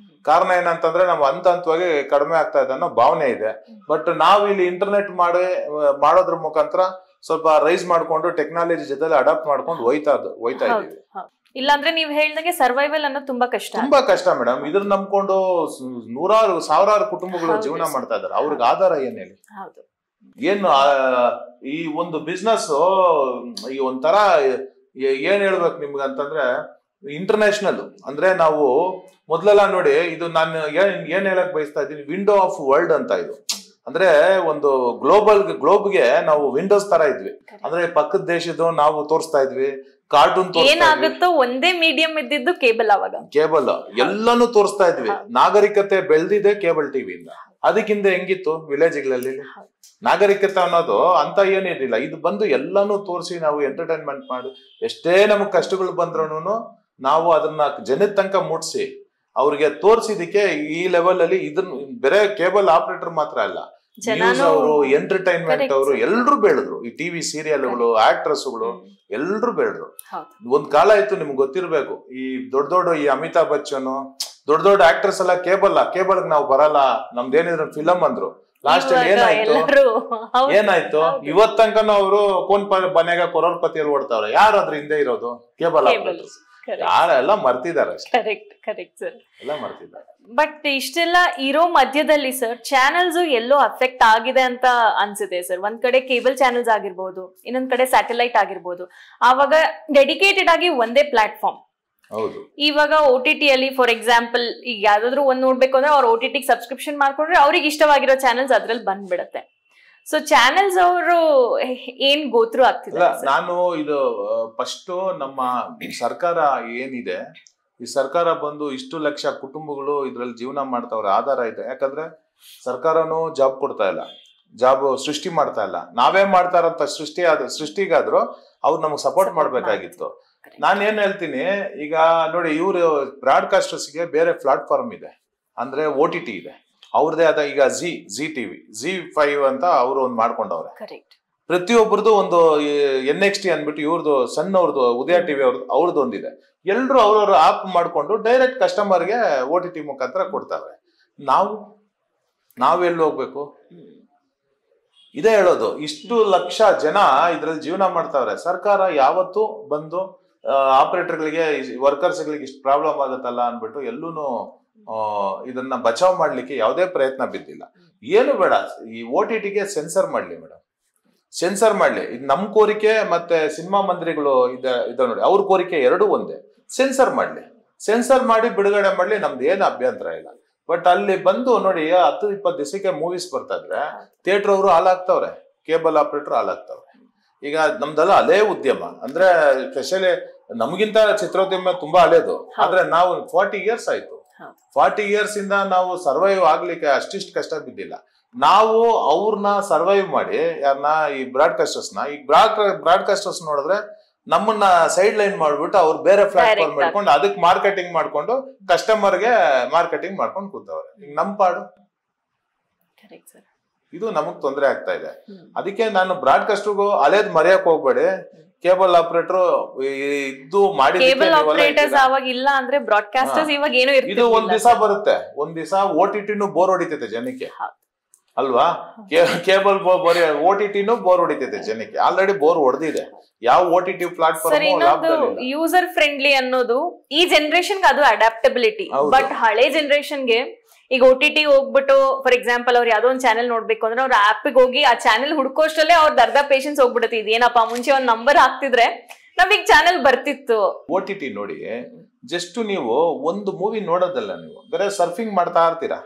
ಕಾರಣ ಏನಂತಂದ್ರೆ ನಾವು ಹಂತವಾಗಿ ಕಡಿಮೆ ಆಗ್ತಾ ಇದೆ ಅನ್ನೋ ಭಾವನೆ ಇದೆ. ಬಟ್ ನಾವು ಇಲ್ಲಿ ಇಂಟರ್ನೆಟ್ ಮಾಡೋದ್ರ ಮುಖಾಂತರ ಸ್ವಲ್ಪ ರೈಸ್ ಮಾಡ್ಕೊಂಡು ಟೆಕ್ನಾಲಜಿ ಜೊತೆ ಅಡಾಪ್ಟ್ ಮಾಡ್ಕೊಂಡು ಹೋಯ್ತಾ ಇದೀವಿ. ಇಲ್ಲಾಂದ್ರೆ ನೀವು ಹೇಳ್ದಂಗೆ ಸರ್ವೈವಲ್ ಅನ್ನೋದು ತುಂಬಾ ಕಷ್ಟ ಮೇಡಮ್. ಇದ್ರ ನಂಬ್ಕೊಂಡು 100,000 ಸಾವಿರಾರು ಕುಟುಂಬಗಳು ಜೀವನ ಮಾಡ್ತಾ ಇದಾರೆ. ಅವ್ರಿಗೆ ಆಧಾರ ಏನ್ ಹೇಳಿ? ಏನು ಈ ಒಂದು ಬಿಸ್ನೆಸ್ ಈ ಒಂಥರ ಏನ್ ಹೇಳ್ಬೇಕು ನಿಮ್ಗೆ ಅಂತಂದ್ರೆ ಇಂಟರ್ನ್ಯಾಷನಲ್. ಅಂದ್ರೆ ನಾವು ಮೊದ್ಲೆಲ್ಲ ನೋಡಿ, ಇದು ನಾನು ಏನ್ ಹೇಳಕ್ ಬಯಸ್ತಾ ಇದ್ದೀನಿ, ವಿಂಡೋ ಆಫ್ ವರ್ಲ್ಡ್ ಅಂತ. ಇದು ಅಂದ್ರೆ ಒಂದು ಗ್ಲೋಬ್ಗೆ ನಾವು ವಿಂಡೋಸ್ ತರ ಇದ್ವಿ. ಅಂದ್ರೆ ಪಕ್ಕದ ದೇಶದ್ದು ನಾವು ತೋರಿಸ್ತಾ ಇದ್ವಿ, ಕಾರ್ಟೂನ್ ಏನಾಗುತ್ತೋ ಒಂದೇ ಮೀಡಿಯಂ ಇದ್ದಿದ್ದು ಕೇಬಲ್. ಅವಾಗ ಕೇಬಲ್ ಎಲ್ಲಾನು ತೋರಿಸ್ತಾ ಇದ್ವಿ. ನಾಗರಿಕತೆ ಬೆಳೆದಿದೆ ಕೇಬಲ್ ಟಿವಿಯಿಂದ. ಅದಕ್ಕಿಂತ ಹೆಂಗಿತ್ತು ವಿಲೇಜ್ಗಳಲ್ಲಿ ನಾಗರಿಕತೆ ಅನ್ನೋದು ಅಂತ ಏನಿರಲಿಲ್ಲ. ಇದು ಬಂದು ಎಲ್ಲಾನು ತೋರಿಸಿ ನಾವು ಎಂಟರ್ಟೈನ್ಮೆಂಟ್ ಮಾಡಿ, ಎಷ್ಟೇ ನಮಗ್ ಕಷ್ಟಗಳು ಬಂದ್ರು ನಾವು ಅದನ್ನ ಜನದ ತನಕ ಮುಟ್ಸಿ ಅವ್ರಿಗೆ ತೋರ್ಸಿದಕ್ಕೆ ಈ ಲೆವೆಲ್ ಅಲ್ಲಿ ಇದನ್ನ ಬೇರೆ ಕೇಬಲ್ ಆಪರೇಟರ್ ಮಾತ್ರ ಅಲ್ಲ, ನ್ಯೂಸ್ ಅವರು, ಎಂಟರ್ಟೈನ್ಮೆಂಟ್ ಅವರು ಎಲ್ರು ಬೆಳೆದ್ರು. ಈ ಟಿವಿ ಸೀರಿಯಲ್ಗಳು, ಆಕ್ಟ್ರೆಸ್ಗಳು ಎಲ್ರು ಬೆಳೆದ್ರು. ಒಂದ್ ಕಾಲ ಇತ್ತು, ನಿಮ್ಗೆ ಗೊತ್ತಿರ್ಬೇಕು, ಈ ದೊಡ್ಡ ಈ ಅಮಿತಾಬ್ ಬಚ್ಚನ್ ದೊಡ್ಡ ಆಕ್ಟ್ರೆಸ್ ಎಲ್ಲ ಕೇಬಲ್ ನಾವು ಬರಲ್ಲ, ನಮ್ದೇನಿದ್ರು ಫಿಲಂ ಅಂದ್ರು. ಲಾಸ್ಟ್ ಏನಾಯ್ತು ಇವತ್ ತನಕನೂ ಅವರು ಕೋನ್ ಮನೆಗ ಕೊರೋರ್ಪತಿಯಲ್ಲಿ ಓಡ್ತಾವ್ರೆ. ಯಾರು ಅದ್ರ ಹಿಂದೆ ಇರೋದು? Cable operators. ಯಾರೆಲ್ಲ ಮರ್ತಿದ್ದಾರೆ, ಎಲ್ಲ ಮರ್ತಿದ್ದಾರೆ. ಬಟ್ ಇಷ್ಟೆಲ್ಲ ಇರೋ ಮಧ್ಯದಲ್ಲಿ ಸರ್ ಚಾನೆಲ್ಸ್ ಎಲ್ಲೋ ಅಫೆಕ್ಟ್ ಆಗಿದೆ ಅಂತ ಅನ್ಸುತ್ತೆ ಸರ್. ಒಂದ್ ಕಡೆ ಕೇಬಲ್ ಚಾನೆಲ್ಸ್ ಆಗಿರ್ಬೋದು, ಇನ್ನೊಂದ್ ಕಡೆ ಸ್ಯಾಟಲೈಟ್ ಆಗಿರ್ಬೋದು. ಆವಾಗ ಡೆಡಿಕೇಟೆಡ್ ಆಗಿ ಒಂದೇ ಪ್ಲಾಟ್ಫಾರ್ಮ್. ಇವಾಗ OTT ಅಲ್ಲಿ ಫಾರ್ ಎಕ್ಸಾಂಪಲ್ ಈಗ ಯಾವ್ದಾದ್ರು ಒಂದ್ ನೋಡ್ಬೇಕು ಅಂದ್ರೆ ಅವ್ರ OTT ಸಬ್ಸ್ಕ್ರಿಪ್ಷನ್ ಮಾಡ್ಕೊಂಡ್ರೆ ಅವ್ರಿಗೆ ಇಷ್ಟವಾಗಿರೋ ಚಾನೆಲ್ಸ್ ಅದ್ರಲ್ಲಿ ಬಂದ್ಬಿಡತ್ತೆ. ಸೊ ಚಾನೆಲ್ಸ್ ಅವರು ಏನ್ ಗೋತ್ರು ಆಗ್ತಿದೆ. ನಾನು ಇದು ಫಸ್ಟ್ ನಮ್ಮ ಸರ್ಕಾರ ಏನಿದೆ, ಈ ಸರ್ಕಾರ ಬಂದು ಇಷ್ಟು ಲಕ್ಷ ಕುಟುಂಬಗಳು ಇದ್ರಲ್ಲಿ ಜೀವನ ಮಾಡ್ತಾವ್ರೆ, ಆಧಾರ ಇದೆ. ಯಾಕಂದ್ರೆ ಸರ್ಕಾರನು ಜಾಬ್ ಕೊಡ್ತಾ ಇಲ್ಲ, ಜಾಬ್ ಸೃಷ್ಟಿ ಮಾಡ್ತಾ ಇಲ್ಲ. ನಾವೇ ಮಾಡ್ತಾರಂತ ಸೃಷ್ಟಿಗಾದ್ರು ಅವ್ರು ನಮಗ್ ಸಪೋರ್ಟ್ ಮಾಡ್ಬೇಕಾಗಿತ್ತು. ನಾನ್ ಏನ್ ಹೇಳ್ತೀನಿ, ಈಗ ನೋಡಿ, ಇವ್ರು ಬ್ರಾಡ್ಕಾಸ್ಟರ್ಸ್ಗೆ ಬೇರೆ ಪ್ಲಾಟ್ಫಾರ್ಮ್ ಇದೆ, ಅಂದ್ರೆ OTT ಇದೆ ಅವ್ರದೇ ಆದ. ಈಗ ಜಿ ಟಿವಿ, ZEE5 ಅಂತ ಅವರು ಒಂದ್ ಮಾಡ್ಕೊಂಡವ್ರೆ. ಪ್ರತಿಯೊಬ್ಬರದು ಒಂದು NXT ಅನ್ಬಿಟ್ಟು ಇವ್ರದ್ದು, ಸಣ್ಣವ್ರದ್ದು ಉದಯ ಟಿವಿ ಅವ್ರದ್ದು ಒಂದಿದೆ. ಎಲ್ರು ಅವ್ರವ್ರ ಆಪ್ ಮಾಡ್ಕೊಂಡು ಡೈರೆಕ್ಟ್ ಕಸ್ಟಮರ್ಗೆ OTT ಮುಖಾಂತರ ಕೊಡ್ತಾರೆ. ನಾವೆಲ್ಲಿ ಹೋಗ್ಬೇಕು? ಇದೇ ಹೇಳೋದು, ಇಷ್ಟು ಲಕ್ಷ ಜನ ಇದ್ರಲ್ಲಿ ಜೀವನ ಮಾಡ್ತಾವ್ರೆ. ಸರ್ಕಾರ ಯಾವತ್ತು ಬಂದು ಆಪರೇಟರ್ಗಳಿಗೆ, ವರ್ಕರ್ಸ್ಗಳಿಗೆ ಇಷ್ಟು ಪ್ರಾಬ್ಲಮ್ ಆಗುತ್ತಲ್ಲ ಅನ್ಬಿಟ್ಟು ಎಲ್ಲೂನು ಇದನ್ನ ಬಚಾವ್ ಮಾಡ್ಲಿಕ್ಕೆ ಯಾವುದೇ ಪ್ರಯತ್ನ ಬಿದ್ದಿಲ್ಲ. ಏನು ಬೇಡ, ಈ OTTಗೆ ಸೆನ್ಸರ್ ಮಾಡ್ಲಿ ಮೇಡಮ್, ಸೆನ್ಸರ್ ಮಾಡ್ಲಿ. ಇದು ನಮ್ ಕೋರಿಕೆ ಮತ್ತೆ ಸಿನಿಮಾ ಮಂತ್ರಿಗಳು ಇದ ನೋಡಿ, ಅವ್ರ ಕೋರಿಕೆ ಎರಡೂ ಒಂದೇ. ಸೆನ್ಸರ್ ಮಾಡಿ ಬಿಡುಗಡೆ ಮಾಡ್ಲಿ, ನಮ್ದು ಏನು ಅಭ್ಯಂತರ ಇಲ್ಲ. ಬಟ್ ಅಲ್ಲಿ ಬಂದು ನೋಡಿ, 10-20 ದಿವಸಕ್ಕೆ ಮೂವೀಸ್ ಬರ್ತಾ ಇದ್ರೆ ಥಿಯೇಟರ್ ಅವರು ಹಾಲಾಗ್ತವ್ರೆ, ಕೇಬಲ್ ಆಪರೇಟರ್ ಹಾಲಾಗ್ತವ್ರೆ. ಈಗ ನಮ್ದೆಲ್ಲ ಹಳೇ ಉದ್ಯಮ, ಅಂದ್ರೆ ಸ್ಪೆಷಲಿ ನಮಗಿಂತ ಚಿತ್ರೋದ್ಯಮ ತುಂಬಾ ಹಳೇದು. ಆದ್ರೆ ನಾವು 40 ಇಯರ್ಸ್ ಆಯ್ತು. 40 ಇಯರ್ಸ್ ಇಂದ ನಾವು ಸರ್ವೈವ್ ಆಗ್ಲಿಕ್ಕೆ ಅಷ್ಟಿಷ್ಟು ಕಷ್ಟ ಬಿದ್ದಿಲ್ಲ. ನಾವು ಅವ್ರನ್ನ ಸರ್ವೈವ್ ಮಾಡಿ, ಯಾರನ್ನ ಈ ಬ್ರಾಡ್ಕಾಸ್ಟರ್ಸ್ನ, ಈ ಬ್ರಾಡ್ಕಾಸ್ಟರ್ಸ್ ನೋಡಿದ್ರೆ ನಮ್ಮನ್ನ ಸೈಡ್ ಲೈನ್ ಮಾಡ್ಬಿಟ್ಟು ಅವ್ರು ಬೇರೆ ಪ್ಲಾಟ್ಫಾರ್ಮ್ ಮಾಡ್ಕೊಂಡು ಅದಕ್ಕೆ ಮಾರ್ಕೆಟಿಂಗ್ ಮಾಡ್ಕೊಂಡು ಕಸ್ಟಮರ್ಗೆ ಮಾರ್ಕೆಟಿಂಗ್ ಮಾಡ್ಕೊಂಡು ಕೂತವ್ರೆ. ನಮ್ ಪಾಡು ಇದು ನಮಗ್ ತೊಂದರೆ ಆಗ್ತಾ ಇದೆ. ಅದಕ್ಕೆ ನಾನು ಬ್ರಾಡ್ಕಾಸ್ಟರ್ಗೂ ಹಳೇದ್ ಮರೆಯಕ್ ಹೋಗ್ಬೇಡಿ. ಕೇಬಲ್ ಆಪರೇಟರ್ ಇದ್ದು ಮಾಡಿ ಇದು ಒಂದ್ ದಿವಸ ಬರುತ್ತೆ, ಒಂದ್ ದಿವಸ OTTನೂ ಬೋರ್ ಹೊಡಿತೈತೆ ಜನಕ್ಕೆ ಅಲ್ವಾ? ಕೇಬಲ್ OTTನೂ ಬೋರ್ ಹೊಡಿತೈತೆ ಜನಕ್ಕೆ. ಆಲ್ರೆಡಿ ಬೋರ್ ಹೊಡೆದಿದೆ. ಯಾವ OTT ಪ್ಲಾಟ್ಫಾರ್ಮ್ ಯೂಸರ್ ಫ್ರೆಂಡ್ಲಿ ಅನ್ನೋದು ಈ ಜನರೇಷನ್ ಅದು ಅಡಾಪ್ಟಬಿಲಿಟಿ. ಬಟ್ ಹಳೆ ಜನರೇಷನ್ಗೆ ಈಗ OTT ಹೋಗ್ಬಿಟ್ಟು ಫಾರ್ ಎಕ್ಸಾಂಪಲ್ ಅವ್ರು ಯಾವ್ದೋ ಒಂದ್ ಚಾನೆಲ್ ನೋಡ್ಬೇಕು ಅಂದ್ರೆ ಅವ್ರ ಆಪ್ಗೆ ಹೋಗಿ ಆ ಚಾನೆಲ್ ಹುಡ್ಕೋಷ್ಟಲ್ಲೇ ಅವ್ರದ್ದು ಅರ್ಧ ಪೇಷನ್ಸ್ ಹೋಗ್ಬಿಡುತ್ತೆ. ಇದೇನಪ್ಪ, ಮುಂಚೆ ಒಂದ್ ನಂಬರ್ ಹಾಕ್ತಿದ್ರೆ ನಮಗ್ ಚಾನೆಲ್ ಬರ್ತಿತ್ತು. OTT ನೋಡಿ, ಜಸ್ಟ್ ನೀವು ಒಂದು ಮೂವಿ ನೋಡೋದಲ್ಲ, ನೀವು ಬೇರೆ ಸರ್ಫಿಂಗ್ ಮಾಡ್ತಾ ಇರ್ತೀರಾ.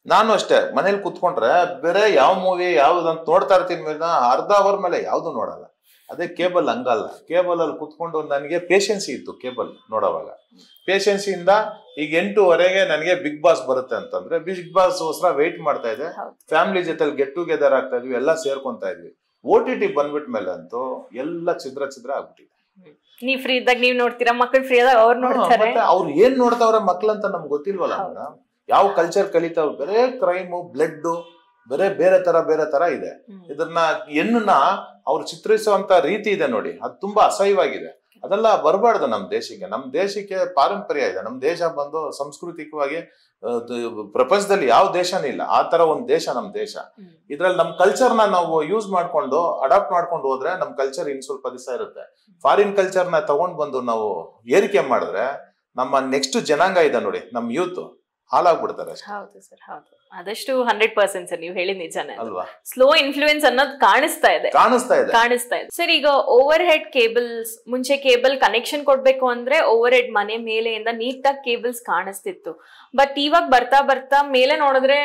ನಾನು ಅಷ್ಟೇ, ಮನೇಲಿ ಕುತ್ಕೊಂಡ್ರೆ ಬೇರೆ ಯಾವ ಮೂವಿ ಯಾವ್ದಂತ ನೋಡ್ತಾ ಇರ್ತೀನಿ, ಅರ್ಧ ಅವರ್ ಮೇಲೆ ಯಾವ್ದು ನೋಡಲ್ಲ. ಅದೇ ಕೇಬಲ್ ಹಂಗಲ್ಲ. ಕೇಬಲ್ ಅಲ್ಲಿ ಕುತ್ಕೊಂಡು ನನಗೆ ಪೇಷನ್ಸಿ ಇತ್ತು ಕೇಬಲ್ ನೋಡೋವಾಗ. ಪೇಷನ್ಸಿಯಿಂದ ಈಗ 8:30ಗೆ ನನಗೆ ಬಿಗ್ ಬಾಸ್ ಬರುತ್ತೆ ಅಂತಂದ್ರೆ ಬಿಗ್ ಬಾಸ್ ಗೋಸ್ಕರ ವೆಯ್ಟ್ ಮಾಡ್ತಾ ಇದ್ದೆ. ಫ್ಯಾಮಿಲಿ ಜೊತೆ ಗೆಟ್ ಟುಗೆದರ್ ಆಗ್ತಾ ಇದ್ವಿ, ಎಲ್ಲ ಸೇರ್ಕೊಂತಾ ಇದ್ವಿ. OTT ಬಂದ್ಬಿಟ್ ಮೇಲೆ ಅಂತೂ ಎಲ್ಲ ಛಿದ್ರ ಆಗ್ಬಿಟ್ಟಿದೆ. ನೀವ್ ಫ್ರೀ ಇದ್ದಾಗ ನೀವ್ ನೋಡ್ತೀರಾ, ಮಕ್ಳು ಫ್ರೀ ಆದಾಗ ಅವ್ರು ನೋಡ್ತಾರೆ. ಅವ್ರು ಏನ್ ನೋಡ್ತಾವ್ರೆ ಮಕ್ಳಂತ ನಮ್ಗೆ ಗೊತ್ತಿಲ್ವಲ್ಲ ಮೇಡಮ್. ಯಾವ ಕಲ್ಚರ್ ಕಲಿತಾವ್, ಬೇರೆ ಕ್ರೈಮು, ಬ್ಲಡ್, ಬೇರೆ ತರ ಇದೆ. ಇದನ್ನ ಹೆಣ್ಣನ್ನ ಅವ್ರು ಚಿತ್ರಿಸುವಂತ ರೀತಿ ಇದೆ ನೋಡಿ, ಅದು ತುಂಬಾ ಅಸಹ್ಯವಾಗಿದೆ. ಅದೆಲ್ಲ ಬರಬಾರ್ದು ನಮ್ ದೇಶಕ್ಕೆ. ನಮ್ ದೇಶಕ್ಕೆ ಪಾರಂಪರ್ಯ ಇದೆ. ನಮ್ ದೇಶ ಬಂದು ಸಾಂಸ್ಕೃತಿಕವಾಗಿ ಪ್ರಪಂಚದಲ್ಲಿ ಯಾವ ದೇಶನೂ ಇಲ್ಲ ಆ ತರ ಒಂದ್ ದೇಶ ನಮ್ ದೇಶ. ಇದ್ರಲ್ಲಿ ನಮ್ ಕಲ್ಚರ್ನ ನಾವು ಯೂಸ್ ಮಾಡ್ಕೊಂಡು ಅಡಾಪ್ಟ್ ಮಾಡ್ಕೊಂಡು ಹೋದ್ರೆ ನಮ್ ಕಲ್ಚರ್ ಇನ್ ಸ್ವಲ್ಪ ದಿವಸ ಇರುತ್ತೆ. ಫಾರಿನ್ ಕಲ್ಚರ್ನ ತಗೊಂಡ್ ಬಂದು ನಾವು ಏರಿಕೆ ಮಾಡಿದ್ರೆ ನಮ್ಮ ನೆಕ್ಸ್ಟ್ ಜನಾಂಗ ಇದೆ ನೋಡಿ, ನಮ್ ಯೂತ್ ಹಾಳಾಗ್ಬಿಡ್ತಾರೆ. ಹೌದು ಸರ್, ಹೌದು. ಆದಷ್ಟು 100% ಸರ್, ನೀವು ಹೇಳಿ ನಿಜಾನೇ ಅಲ್ವಾ. ಸ್ಲೋ ಇನ್ಫ್ಲೂಯೆನ್ಸ್ ಅನ್ನೋದು ಕಾಣಿಸ್ತಾ ಇದೆ. ಸರ್, ಈಗ ಓವರ್ ಹೆಡ್ ಕೇಬಲ್ಸ್, ಮುಂಚೆ ಕೇಬಲ್ ಕನೆಕ್ಷನ್ ಕೊಡ್ಬೇಕು ಅಂದ್ರೆ ಓವರ್ ಹೆಡ್ ಮನೆ ಮೇಲೆಯಿಂದ ನೀಟಾಗಿ ಕೇಬಲ್ಸ್ ಕಾಣಿಸ್ತಿತ್ತು. ಬಟ್ ಇವಾಗ ಬರ್ತಾ ಬರ್ತಾ ಮೇಲೆ ನೋಡಿದ್ರೆ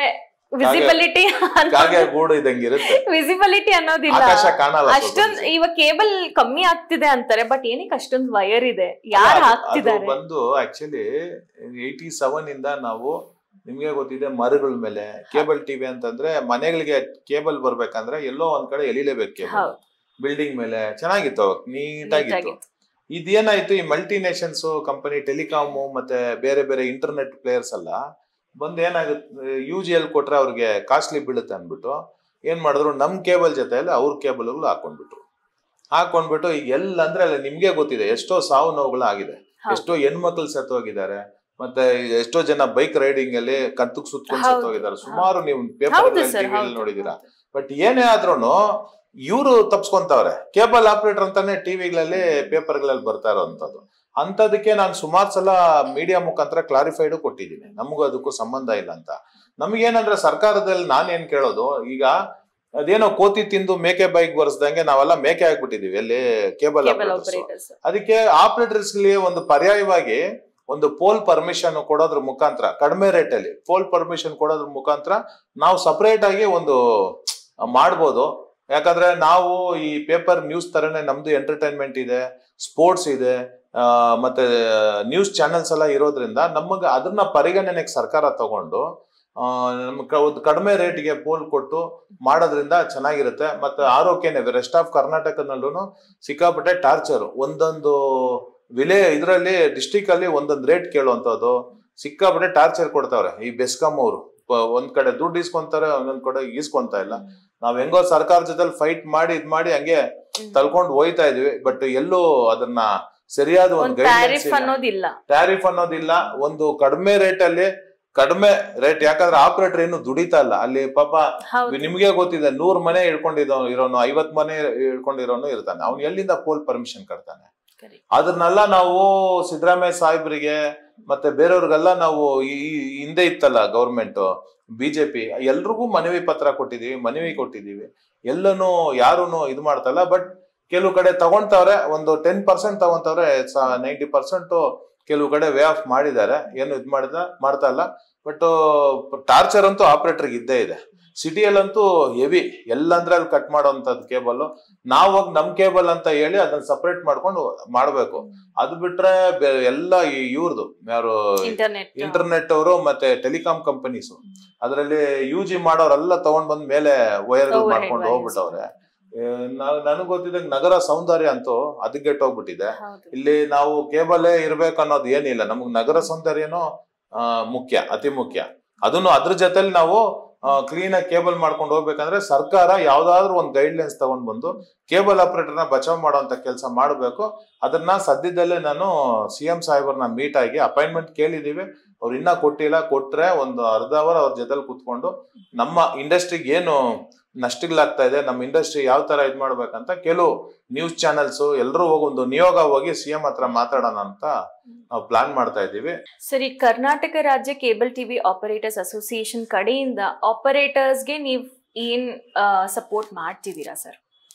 ವಿಸಿಬಿಲಿಟಿ ಅನ್ನೋದಿಲ್ಲ. ಅಷ್ಟೊಂದು ಇವಾಗ ಕೇಬಲ್ ಕಮ್ಮಿ ಆಗ್ತಿದೆ ಅಂತಾರೆ, ಬಟ್ ಏನಕ್ಕೆ ಅಷ್ಟೊಂದು ವೈರ್ ಇದೆ, ಯಾರು ಹಾಕ್ತಿದ್ದಾರೆ? ಬಂದು ಆಕ್ಚುಲಿ 87 ಇಂದ ನಾವು, ನಿಮ್ಗೆ ಗೊತ್ತಿದೆ, ಮರಗಳ ಮೇಲೆ ಕೇಬಲ್ ಟಿವಿ ಅಂತಂದ್ರೆ ಮನೆಗಳಿಗೆ ಕೇಬಲ್ ಬರ್ಬೇಕಂದ್ರೆ ಎಲ್ಲೋ ಒಂದ್ ಕಡೆ ಎಳಿಲೇಬೇಕು ಕೇಬಲ್. ಬಿಲ್ಡಿಂಗ್ ಮೇಲೆ ಚೆನ್ನಾಗಿತ್ತು, ನೀಟಾಗಿತ್ತು. ಇದೇನಾಯ್ತು, ಈ ಮಲ್ಟಿನೇಷನ್ಸ್ ಕಂಪನಿ, ಟೆಲಿಕಾಮು ಮತ್ತೆ ಬೇರೆ ಬೇರೆ ಇಂಟರ್ನೆಟ್ ಪ್ಲೇಯರ್ಸ್ ಎಲ್ಲ ಬಂದು ಏನಾಗುತ್ತೆ, UGL ಕೊಟ್ರೆ ಅವ್ರಿಗೆ ಕಾಸ್ಟ್ಲಿ ಬೀಳುತ್ತೆ ಅನ್ಬಿಟ್ಟು ಏನ್ ಮಾಡಿದ್ರು, ನಮ್ ಕೇಬಲ್ ಜೊತೆಯಲ್ಲಿ ಅವ್ರ ಕೇಬಲ್ಗಳು ಹಾಕೊಂಡ್ಬಿಟ್ಟು ಈಗ ಎಲ್ಲಂದ್ರೆ ಅಲ್ಲಿ ನಿಮ್ಗೆ ಗೊತ್ತಿದೆ ಎಷ್ಟೋ ಸಾವು ನೋವುಗಳು ಆಗಿದೆ, ಎಷ್ಟೋ ಹೆಣ್ಮಕ್ಳು ಸತ್ತೋಗಿದ್ದಾರೆ, ಮತ್ತೆ ಎಷ್ಟೋ ಜನ ಬೈಕ್ ರೈಡಿಂಗ್ ಅಲ್ಲಿ ಕತ್ತಕ್ ಸುತ್ಕೊಂಡು ಸತ್ತೋಗಿದ್ದಾರೆ. ಸುಮಾರು ನೀವು ಪೇಪರ್ ನೋಡಿದೀರಾ. ಬಟ್ ಏನೇ ಆದ್ರೂನು ಇವ್ರು ತಪ್ಸ್ಕೊಂತವ್ರೆ. ಕೇಬಲ್ ಆಪರೇಟರ್ ಅಂತಾನೆ ಟಿವಿಗಳಲ್ಲಿ ಪೇಪರ್ಗಳಲ್ಲಿ ಬರ್ತಾ ಇರೋಂಥದ್ದು. ಅಂತದಕ್ಕೆ ನಾನು ಸುಮಾರು ಸಲ ಮೀಡಿಯಾ ಮುಖಾಂತರ ಕ್ಲಾರಿಫೈಡ್ ಕೊಟ್ಟಿದ್ದೀನಿ, ನಮಗೂ ಅದಕ್ಕೂ ಸಂಬಂಧ ಇಲ್ಲ ಅಂತ. ನಮಗೇನಂದ್ರೆ ಸರ್ಕಾರದಲ್ಲಿ ನಾನೇನ್ ಕೇಳೋದು, ಈಗ ಅದೇನೋ ಕೋತಿ ತಿಂದು ಮೇಕೆ ಬೈಕ್ ಬರ್ಸ್ದಂಗೆ ನಾವೆಲ್ಲ ಮೇಕೆ ಆಗ್ಬಿಟ್ಟಿದೀವಿ ಅಲ್ಲಿ ಕೇಬಲ್ ಆಪರೇಟರ್ಸ್. ಅದಕ್ಕೆ ಆಪರೇಟರ್ಸ್ ಒಂದು ಪರ್ಯಾಯವಾಗಿ ಒಂದು ಪೋಲ್ ಪರ್ಮಿಷನ್ ಕೊಡೋದ್ರ ಮುಖಾಂತರ, ಕಡಿಮೆ ರೇಟ್ ಅಲ್ಲಿ ಪೋಲ್ ಪರ್ಮಿಷನ್ ಕೊಡೋದ್ರ ಮುಖಾಂತರ ನಾವು ಸಪರೇಟ್ ಆಗಿ ಒಂದು ಮಾಡ್ಬೋದು. ಯಾಕಂದ್ರೆ ನಾವು ಈ ಪೇಪರ್ ನ್ಯೂಸ್ ತರನೇ ನಮ್ದು ಎಂಟರ್ಟೈನ್ಮೆಂಟ್ ಇದೆ, ಸ್ಪೋರ್ಟ್ಸ್ ಇದೆ, ಮತ್ತೆ ನ್ಯೂಸ್ ಚಾನೆಲ್ಸ್ ಎಲ್ಲ ಇರೋದ್ರಿಂದ ನಮಗೆ ಅದನ್ನ ಪರಿಗಣನೆಗೆ ಸರ್ಕಾರ ತಗೊಂಡು ಒಂದು ಕಡಿಮೆ ರೇಟ್ಗೆ ಪೋಲ್ ಕೊಟ್ಟು ಮಾಡೋದ್ರಿಂದ ಚೆನ್ನಾಗಿರುತ್ತೆ. ಮತ್ತೆ ಆರೋಗ್ಯನೇ ರೆಸ್ಟ್ ಆಫ್ ಕರ್ನಾಟಕದಲ್ಲೂ ಸಿಕ್ಕಾಪಟ್ಟೆ ಟಾರ್ಚರ್, ಒಂದೊಂದು ಇದರಲ್ಲಿ ಡಿಸ್ಟಿಕ್ ಅಲ್ಲಿ ಒಂದೊಂದು ರೇಟ್ ಕೇಳುವಂತದ್ದು, ಸಿಕ್ಕಾಪಟ್ಟೆ ಟಾರ್ಚರ್ ಕೊಡ್ತಾವ್ರೆ ಈ ಬೆಸ್ಕಾಂ ಅವರು. ಒಂದ್ ಕಡೆ ದುಡ್ಡು ಇಸ್ಕೊಂತಾರೆ, ಒಂದೊಂದ್ ಕಡೆ ಈಸ್ಕೊಂತ ಇಲ್ಲ. ನಾವ್ ಹೆಂಗೋ ಸರ್ಕಾರ ಜೊತೆ ಫೈಟ್ ಮಾಡಿ ಹಂಗೆ ತಳ್ಕೊಂಡು ಹೋಯ್ತಾ ಇದೀವಿ. ಬಟ್ ಎಲ್ಲೂ ಅದನ್ನ ಸರಿಯಾದ ಒಂದು ಟ್ಯಾರಿಫ್ ಅನ್ನೋದಿಲ್ಲ. ಒಂದು ಕಡಿಮೆ ರೇಟ್ ಅಲ್ಲಿ ಕಡಿಮೆ ರೇಟ್, ಯಾಕಂದ್ರೆ ಆಪರೇಟರ್ ಏನು ದುಡಿತಾ ಇಲ್ಲ ಅಲ್ಲಿ. ಪಾಪ ನಿಮ್ಗೆ ಗೊತ್ತಿದೆ, 100 ಮನೆ ಇರೋನು 50 ಮನೆ ಇಳ್ಕೊಂಡಿರೋನು ಇರ್ತಾನೆ, ಅವ್ನು ಎಲ್ಲಿಂದ ಪೋಲ್ ಪರ್ಮಿಷನ್ ಕಟ್ತಾನೆ? ಅದನ್ನೆಲ್ಲ ನಾವು ಸಿದ್ದರಾಮಯ್ಯ ಸಾಹೇಬ್ರಿಗೆ ಮತ್ತೆ ಬೇರೆಯವ್ರಿಗೆಲ್ಲ ನಾವು ಈ ಹಿಂದೆ ಇತ್ತಲ್ಲ ಗೌರ್ಮೆಂಟ್ ಬಿಜೆಪಿ, ಎಲ್ರಿಗೂ ಮನವಿ ಪತ್ರ ಕೊಟ್ಟಿದೀವಿ. ಎಲ್ಲನೂ ಯಾರುನು ಇದು ಮಾಡ್ತಲ್ಲ. ಬಟ್ ಕೆಲವು ಕಡೆ ತಗೊಂತವ್ರೆ, ಒಂದು 10% ತಗೊಂತವ್ರೆ, 90% ಕೆಲವು ಕಡೆ ವೇ ಆಫ್ ಮಾಡಿದ್ದಾರೆ, ಏನು ಇದು ಮಾಡ್ತಾ ಇಲ್ಲ. ಬಟ್ ಟಾರ್ಚರ್ ಅಂತೂ ಆಪರೇಟರ್ಗೆ ಇದ್ದೇ ಇದೆ. ಸಿಟಿಯಲ್ಲಂತೂ ಹೆವಿ, ಎಲ್ಲಂದ್ರೆ ಅಲ್ಲಿ ಕಟ್ ಮಾಡೋಂಥದ್ದು ಕೇಬಲ್. ನಾವು ನಮ್ ಕೇಬಲ್ ಅಂತ ಹೇಳಿ ಅದನ್ನ ಸಪರೇಟ್ ಮಾಡ್ಕೊಂಡು ಮಾಡ್ಬೇಕು. ಅದು ಬಿಟ್ರೆ ಎಲ್ಲ ಇವ್ರದ್ದು ಯಾರು ಇಂಟರ್ನೆಟ್ ಅವರು ಮತ್ತೆ ಟೆಲಿಕಾಂ ಕಂಪನೀಸ್, ಅದರಲ್ಲಿ UG ಮಾಡೋರೆಲ್ಲ ತಗೊಂಡ್ ಬಂದ್ ಮೇಲೆ ವೈರ್ ಮಾಡ್ಕೊಂಡು ಹೋಗ್ಬಿಟ್ಟವ್ರೆ. ನನಗ್ ಗೊತ್ತಿದ್ದಂಗೆ ನಗರ ಸೌಂದರ್ಯ ಅಂತೂ ಅದಕ್ಕೆ ಹೋಗ್ಬಿಟ್ಟಿದೆ. ಇಲ್ಲಿ ನಾವು ಕೇಬಲೇ ಇರ್ಬೇಕು ಅನ್ನೋದು ಏನಿಲ್ಲ, ನಮಗ್ ನಗರ ಸೌಂದರ್ಯನೂ ಮುಖ್ಯ, ಅತಿ ಮುಖ್ಯ. ಅದನ್ನು ಅದ್ರ ಜೊತೆಲಿ ನಾವು ಕ್ಲೀನ್ ಆಗಿ ಕೇಬಲ್ ಮಾಡ್ಕೊಂಡು ಹೋಗ್ಬೇಕಂದ್ರೆ ಸರ್ಕಾರ ಯಾವ್ದಾದ್ರು ಒಂದು ಗೈಡ್ ಲೈನ್ಸ್ ತಗೊಂಡ್ ಬಂದು ಕೇಬಲ್ ಆಪರೇಟರ್ನ ಬಚಾವ್ ಮಾಡುವಂತ ಕೆಲಸ ಮಾಡ್ಬೇಕು. ಅದನ್ನ ಸದ್ಯದಲ್ಲೇ ನಾನು CM ಸಾಹೇಬ್ರನ್ನ ಮೀಟ್ ಆಗಿ ಅಪಾಯಿಂಟ್ಮೆಂಟ್ ಕೇಳಿದೀವಿ. ಅವ್ರು ಇನ್ನ ಕೊಟ್ಟಿಲ್ಲ. ಕೊಟ್ರೆ ಒಂದು ಅರ್ಧ ಅವರ್ ಅವ್ರ ಜೊತೆಲಿ ಕುತ್ಕೊಂಡು ನಮ್ಮ ಇಂಡಸ್ಟ್ರಿಗೆ ಏನು ನಷ್ಟಗಳಾಗ್ತಾ ಇದೆ, ನಮ್ಮ ಇಂಡಸ್ಟ್ರಿ ಯಾವ ತರ ಇದ್ ಮಾಡ್ಬೇಕಂತ ಕೆಲವು ನ್ಯೂಸ್ ಚಾನೆಲ್ಸ್ ಎಲ್ಲರೂ ಒಂದು ನಿಯೋಗ ಹೋಗಿ CM ಹತ್ರ ಮಾತಾಡೋಣ ಅಂತ ನಾವು ಪ್ಲಾನ್ ಮಾಡ್ತಾ ಇದ್ದೀವಿ. ಸರಿ, ಕರ್ನಾಟಕ ರಾಜ್ಯ ಕೇಬಲ್ ಟಿವಿ ಆಪರೇಟರ್ಸ್ ಅಸೋಸಿಯೇಷನ್ ಕಡೆಯಿಂದ ಆಪರೇಟರ್ಸ್ಗೆ ನೀವು ಏನ್ ಸಪೋರ್ಟ್ ಮಾಡ್ತಿದ್ದೀರಾ ಸರ್?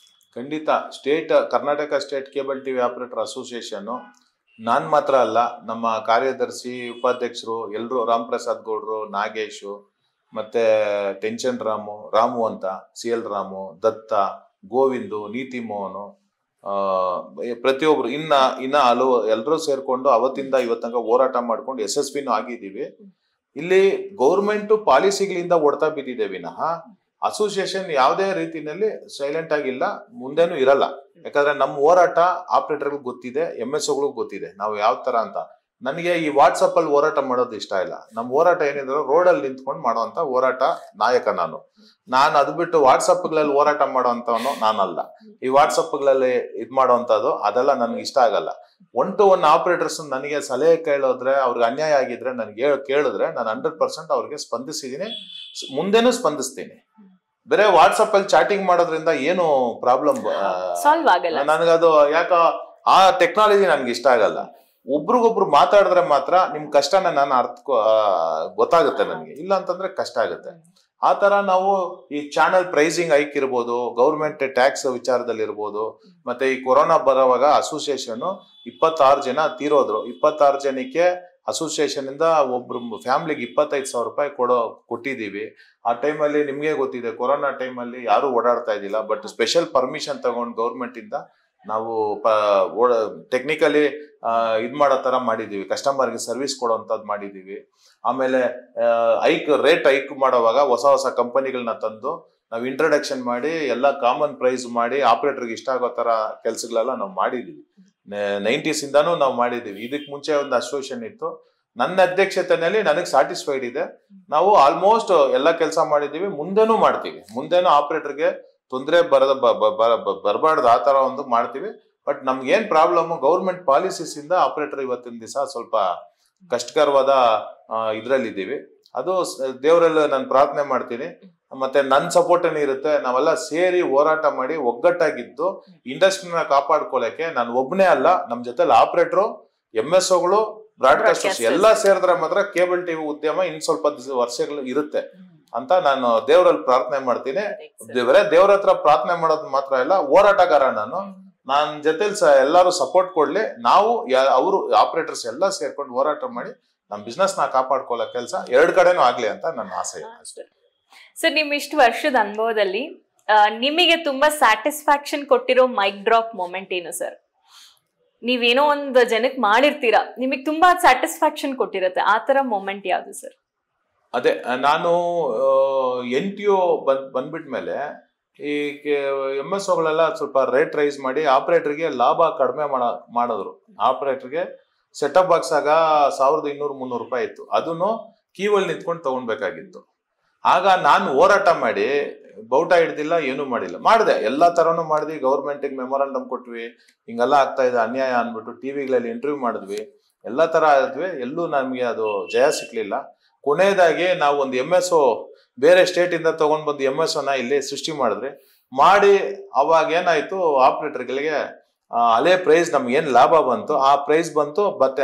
ಖಂಡಿತ. Karnataka state cable TV operator association ನಾನ್ ಮಾತ್ರ ಅಲ್ಲ, ನಮ್ಮ ಕಾರ್ಯದರ್ಶಿ, ಉಪಾಧ್ಯಕ್ಷರು ಎಲ್ಲರೂ, ರಾಮ್ ಪ್ರಸಾದ್ ಗೌಡ್ರು, ನಾಗೇಶು, ಮತ್ತೆ ಟೆನ್ಷನ್ ರಾಮು ಅಂತ, CL ರಾಮು, ದತ್ತ, ಗೋವಿಂದು, ನೀತಿ ಮೋಹನು, ಪ್ರತಿಯೊಬ್ರು ಇನ್ನ ಹಲವು ಎಲ್ಲರೂ ಸೇರ್ಕೊಂಡು ಅವತ್ತಿಂದ ಇವತ್ತಂಗ ಹೋರಾಟ ಮಾಡ್ಕೊಂಡು ಯಶಸ್ವಿನೂ ಆಗಿದ್ದೀವಿ. ಇಲ್ಲಿ ಗೌರ್ಮೆಂಟ್ ಪಾಲಿಸಿಗಳಿಂದ ಹೊಡ್ತಾ ಬಿದ್ದಿದೆ ವಿನಃ ಅಸೋಸಿಯೇಷನ್ ಯಾವುದೇ ರೀತಿಯಲ್ಲಿ ಸೈಲೆಂಟ್ ಆಗಿಲ್ಲ, ಮುಂದೇನು ಇರಲ್ಲ. ಯಾಕಂದ್ರೆ ನಮ್ಮ ಹೋರಾಟ ಆಪರೇಟರ್ಗಳು ಗೊತ್ತಿದೆ, MSOಗಳಿಗೂ ಗೊತ್ತಿದೆ ನಾವು ಯಾವ ತರ ಅಂತ. ನನಗೆ ಈ ವಾಟ್ಸಪ್ ಅಲ್ಲಿ ಹೋರಾಟ ಮಾಡೋದು ಇಷ್ಟ ಇಲ್ಲ. ನಮ್ಮ ಹೋರಾಟ ಏನಿದ್ರು ರೋಡಲ್ಲಿ ನಿಂತ್ಕೊಂಡು ಮಾಡುವಂತ ಹೋರಾಟ ನಾಯಕ ನಾನು ಅದು ಬಿಟ್ಟು ವಾಟ್ಸಪ್ಗಳಲ್ಲಿ ಹೋರಾಟ ಮಾಡೋವಂಥವನು ನಾನಲ್ಲ. ಈ ವಾಟ್ಸಪ್ಗಳಲ್ಲಿ ಇದ್ ಮಾಡೋವಂಥದ್ದು ಅದೆಲ್ಲ ನನ್ಗೆ ಇಷ್ಟ ಆಗಲ್ಲ. 1-to-1 ಆಪರೇಟರ್ಸ್ ನನಗೆ ಸಲಹೆ ಕೇಳೋದ್ರೆ, ಅವ್ರಿಗೆ ಅನ್ಯಾಯ ಆಗಿದ್ರೆ ನನಗೆ ಕೇಳಿದ್ರೆ ನಾನು 100% ಅವ್ರಿಗೆ ಸ್ಪಂದಿಸಿದೀನಿ, ಮುಂದೆನೂ ಸ್ಪಂದಿಸ್ತೀನಿ. ಬೇರೆ ವಾಟ್ಸಪ್ ಅಲ್ಲಿ ಚಾಟಿಂಗ್ ಮಾಡೋದ್ರಿಂದ ಏನು ಪ್ರಾಬ್ಲಮ್ ಸಾಲ್ವ್ ಆಗಲ್ಲ. ನನಗದು ಯಾಕ ಆ ಟೆಕ್ನಾಲಜಿ ನನ್ಗೆ ಇಷ್ಟ ಆಗಲ್ಲ. ಒಬ್ರಿಗೊಬ್ರು ಮಾತಾಡಿದ್ರೆ ಮಾತ್ರ ನಿಮ್ ಕಷ್ಟನ ನಾನು ಗೊತ್ತಾಗುತ್ತೆ ನನಗೆ, ಇಲ್ಲ ಅಂತಂದ್ರೆ ಕಷ್ಟ ಆಗುತ್ತೆ. ಆ ತರ ನಾವು ಈ ಚಾನಲ್ ಪ್ರೈಸಿಂಗ್ ಹೈಕ್ ಇರ್ಬೋದು, ಗೌರ್ಮೆಂಟ್ ಟ್ಯಾಕ್ಸ್ ವಿಚಾರದಲ್ಲಿ ಇರ್ಬೋದು, ಮತ್ತೆ ಈ ಕೊರೋನಾ ಬರೋವಾಗ ಅಸೋಸಿಯೇಷನ್ 26 ಜನ ತೀರೋದ್ರು. 26 ಜನಕ್ಕೆ ಅಸೋಸಿಯೇಷನ್ ಇಂದ ಒಬ್ರು ಫ್ಯಾಮಿಲಿಗೆ 25,000 ರೂಪಾಯಿ ಕೊಟ್ಟಿದೀವಿ. ಆ ಟೈಮಲ್ಲಿ ನಿಮ್ಗೆ ಗೊತ್ತಿದೆ, ಕೊರೋನಾ ಟೈಮಲ್ಲಿ ಯಾರು ಓಡಾಡ್ತಾ ಇದ್ದಿಲ್ಲ. ಬಟ್ ಸ್ಪೆಷಲ್ ಪರ್ಮಿಷನ್ ತಗೊಂಡು ಗೌರ್ಮೆಂಟ್ ಇಂದ ನಾವು ಟೆಕ್ನಿಕಲಿ ಮಾಡೋ ತರ ಮಾಡಿದೀವಿ, ಕಸ್ಟಮರ್ಗೆ ಸರ್ವಿಸ್ ಕೊಡೋಂಥದ್ದು ಮಾಡಿದೀವಿ. ಆಮೇಲೆ ರೇಟ್ ಹೈಕ್ ಮಾಡೋವಾಗ ಹೊಸ ಹೊಸ ಕಂಪನಿಗಳನ್ನ ತಂದು ನಾವು ಇಂಟ್ರಡಕ್ಷನ್ ಮಾಡಿ ಎಲ್ಲ ಕಾಮನ್ ಪ್ರೈಸ್ ಮಾಡಿ ಆಪರೇಟರ್ಗೆ ಇಷ್ಟ ಆಗೋ ತರ ಕೆಲ್ಸಗಳೆಲ್ಲ ನಾವು ಮಾಡಿದೀವಿ. 90s ಇಂದಾನು ನಾವು ಮಾಡಿದೀವಿ. ಇದಕ್ ಮುಂಚೆ ಒಂದು ಅಸೋಸಿಯೇಷನ್ ಇತ್ತು, ನನ್ನ ಅಧ್ಯಕ್ಷತೆಯಲ್ಲಿ ನನಗೆ ಸ್ಯಾಟಿಸ್ಫೈಡ್ ಇದೆ. ನಾವು ಆಲ್ಮೋಸ್ಟ್ ಎಲ್ಲ ಕೆಲಸ ಮಾಡಿದೀವಿ, ಮುಂದೆನೂ ಮಾಡ್ತೀವಿ. ಮುಂದೆನೂ ಆಪರೇಟರ್ಗೆ ತೊಂದರೆ ಬರಬಾರ್ದು ಆ ತರ ಒಂದು ಮಾಡ್ತೀವಿ. ಬಟ್ ನಮ್ಗೆ ಏನ್ ಪ್ರಾಬ್ಲಮ್, ಗೌರ್ಮೆಂಟ್ ಪಾಲಿಸೀಸ್ ಇಂದ ಆಪರೇಟರ್ ಇವತ್ತಿನ ದಿವಸ ಸ್ವಲ್ಪ ಕಷ್ಟಕರವಾದ ಇದ್ರಲ್ಲಿದ್ದೀವಿ. ಅದು ದೇವರಲ್ಲಿ ನಾನು ಪ್ರಾರ್ಥನೆ ಮಾಡ್ತೀನಿ, ಮತ್ತೆ ನನ್ನ ಸಪೋರ್ಟ್ ಇರುತ್ತೆ. ನಾವೆಲ್ಲ ಸೇರಿ ಹೋರಾಟ ಮಾಡಿ ಒಗ್ಗಟ್ಟಾಗಿದ್ದು ಇಂಡಸ್ಟ್ರಿನ ಕಾಪಾಡ್ಕೊಳಕ್ಕೆ ನಾನು ಒಬ್ಬನೇ ಅಲ್ಲ, ನಮ್ ಜೊತೆ ಆಪರೇಟರ್, MSOಗಳು, ಬ್ರಾಡ್ಕಾಸ್ಟರ್ಸ್ ಎಲ್ಲ ಸೇರಿದ್ರೆ ಮಾತ್ರ ಕೇಬಲ್ ಟಿವಿ ಉದ್ಯಮ ಇನ್ ಸ್ವಲ್ಪ ವರ್ಷಗಳು ಇರುತ್ತೆ ಅಂತ ನಾನು ದೇವರಲ್ಲಿ ಪ್ರಾರ್ಥನೆ ಮಾಡ್ತೀನಿ. ದೇವ್ರ ಹತ್ರ ಪ್ರಾರ್ಥನೆ ಮಾಡೋದು ಮಾತ್ರ ಇಲ್ಲ, ಹೋರಾಟಗಾರ ನಾನು. ನಾನ್ ಜೊತೆಲಿ ಎಲ್ಲಾರು ಸಪೋರ್ಟ್ ಕೊಡ್ಲಿ, ನಾವು ಅವರು ಆಪರೇಟರ್ಸ್ ಎಲ್ಲ ಸೇರ್ಕೊಂಡು ಹೋರಾಟ ಮಾಡಿ ನಮ್ ಬಿಸ್ನೆಸ್ ನ ಕಾಪಾಡ್ಕೊಳ್ಳೋ ಕೆಲಸ ಎರಡು ಕಡೆನೂ ಆಗ್ಲಿ ಅಂತ ನನ್ನ ಆಸೆ. ಸರ್, ನಿಮ್ ಇಷ್ಟು ವರ್ಷದ ಅನುಭವದಲ್ಲಿ ನಿಮಗೆ ತುಂಬಾ ಸ್ಯಾಟಿಸ್ಫ್ಯಾಕ್ಷನ್ ಕೊಟ್ಟಿರೋ ಮೈಕ್ ಡ್ರಾಪ್ ಮೊಮೆಂಟ್ ಏನು ಸರ್? ನೀವೇನೋ ಒಂದು ಜನಕ್ಕೆ ಮಾಡಿರ್ತೀರಾ, ನಿಮಗೆ ತುಂಬಾ ಸ್ಯಾಟಿಸ್ಫ್ಯಾಕ್ಷನ್ ಕೊಟ್ಟಿರುತ್ತೆ, ಆ ತರ ಮೊಮೆಂಟ್ ಯಾವ್ದು ಸರ್? ಅದೇ ನಾನು NTO ಬಂದ್ಬಿಟ್ಮೇಲೆ ಈ MSOಗಳೆಲ್ಲ ಸ್ವಲ್ಪ ರೇಟ್ ರೈಸ್ ಮಾಡಿ ಆಪರೇಟರ್ಗೆ ಲಾಭ ಕಡಿಮೆ ಮಾಡಿದ್ರು. ಆಪರೇಟರ್ಗೆ ಸೆಟಪ್ ಬಾಕ್ಸ್ ಆಗ 1200-300 ರೂಪಾಯಿ ಇತ್ತು, ಅದನ್ನು ಕೀವಲ್ಲಿ ನಿಂತ್ಕೊಂಡು ತಗೊಳ್ಬೇಕಾಗಿತ್ತು. ಆಗ ನಾನು ಹೋರಾಟ ಮಾಡಿ ಬೌಟ ಹಿಡ್ದಿಲ್ಲ, ಏನು ಮಾಡಿದೆ, ಎಲ್ಲಾ ತರನು ಮಾಡಿದ್ವಿ. ಗೌರ್ಮೆಂಟಿಗೆ ಮೆಮೊರಾಂಡಮ್ ಕೊಟ್ವಿ, ಹಿಂಗೆಲ್ಲ ಆಗ್ತಾ ಇದೆ ಅನ್ಯಾಯ ಅನ್ಬಿಟ್ಟು ಟಿವಿಗಳಲ್ಲಿ ಇಂಟರ್ವ್ಯೂ ಮಾಡಿದ್ವಿ, ಎಲ್ಲಾ ತರ ಆದ್ವಿ. ಎಲ್ಲೂ ನಮ್ಗೆ ಅದು ಜಯ ಸಿಕ್ಲಿಲ್ಲ. ಕೊನೆಯದಾಗಿ ನಾವು ಒಂದು MSO ಬೇರೆ ಸ್ಟೇಟ್ ಇಂದ ತಗೊಂಡ್ ಬಂದು MSOನ ಇಲ್ಲಿ ಸೃಷ್ಟಿ ಮಾಡಿ ಅವಾಗ ಏನಾಯ್ತು, ಆಪರೇಟರ್ಗಳಿಗೆ ಅದೇ ಪ್ರೈಸ್ ನಮ್ಗೆ ಏನ್ ಲಾಭ ಬಂತು ಆ ಪ್ರೈಸ್ ಬಂತು. ಮತ್ತೆ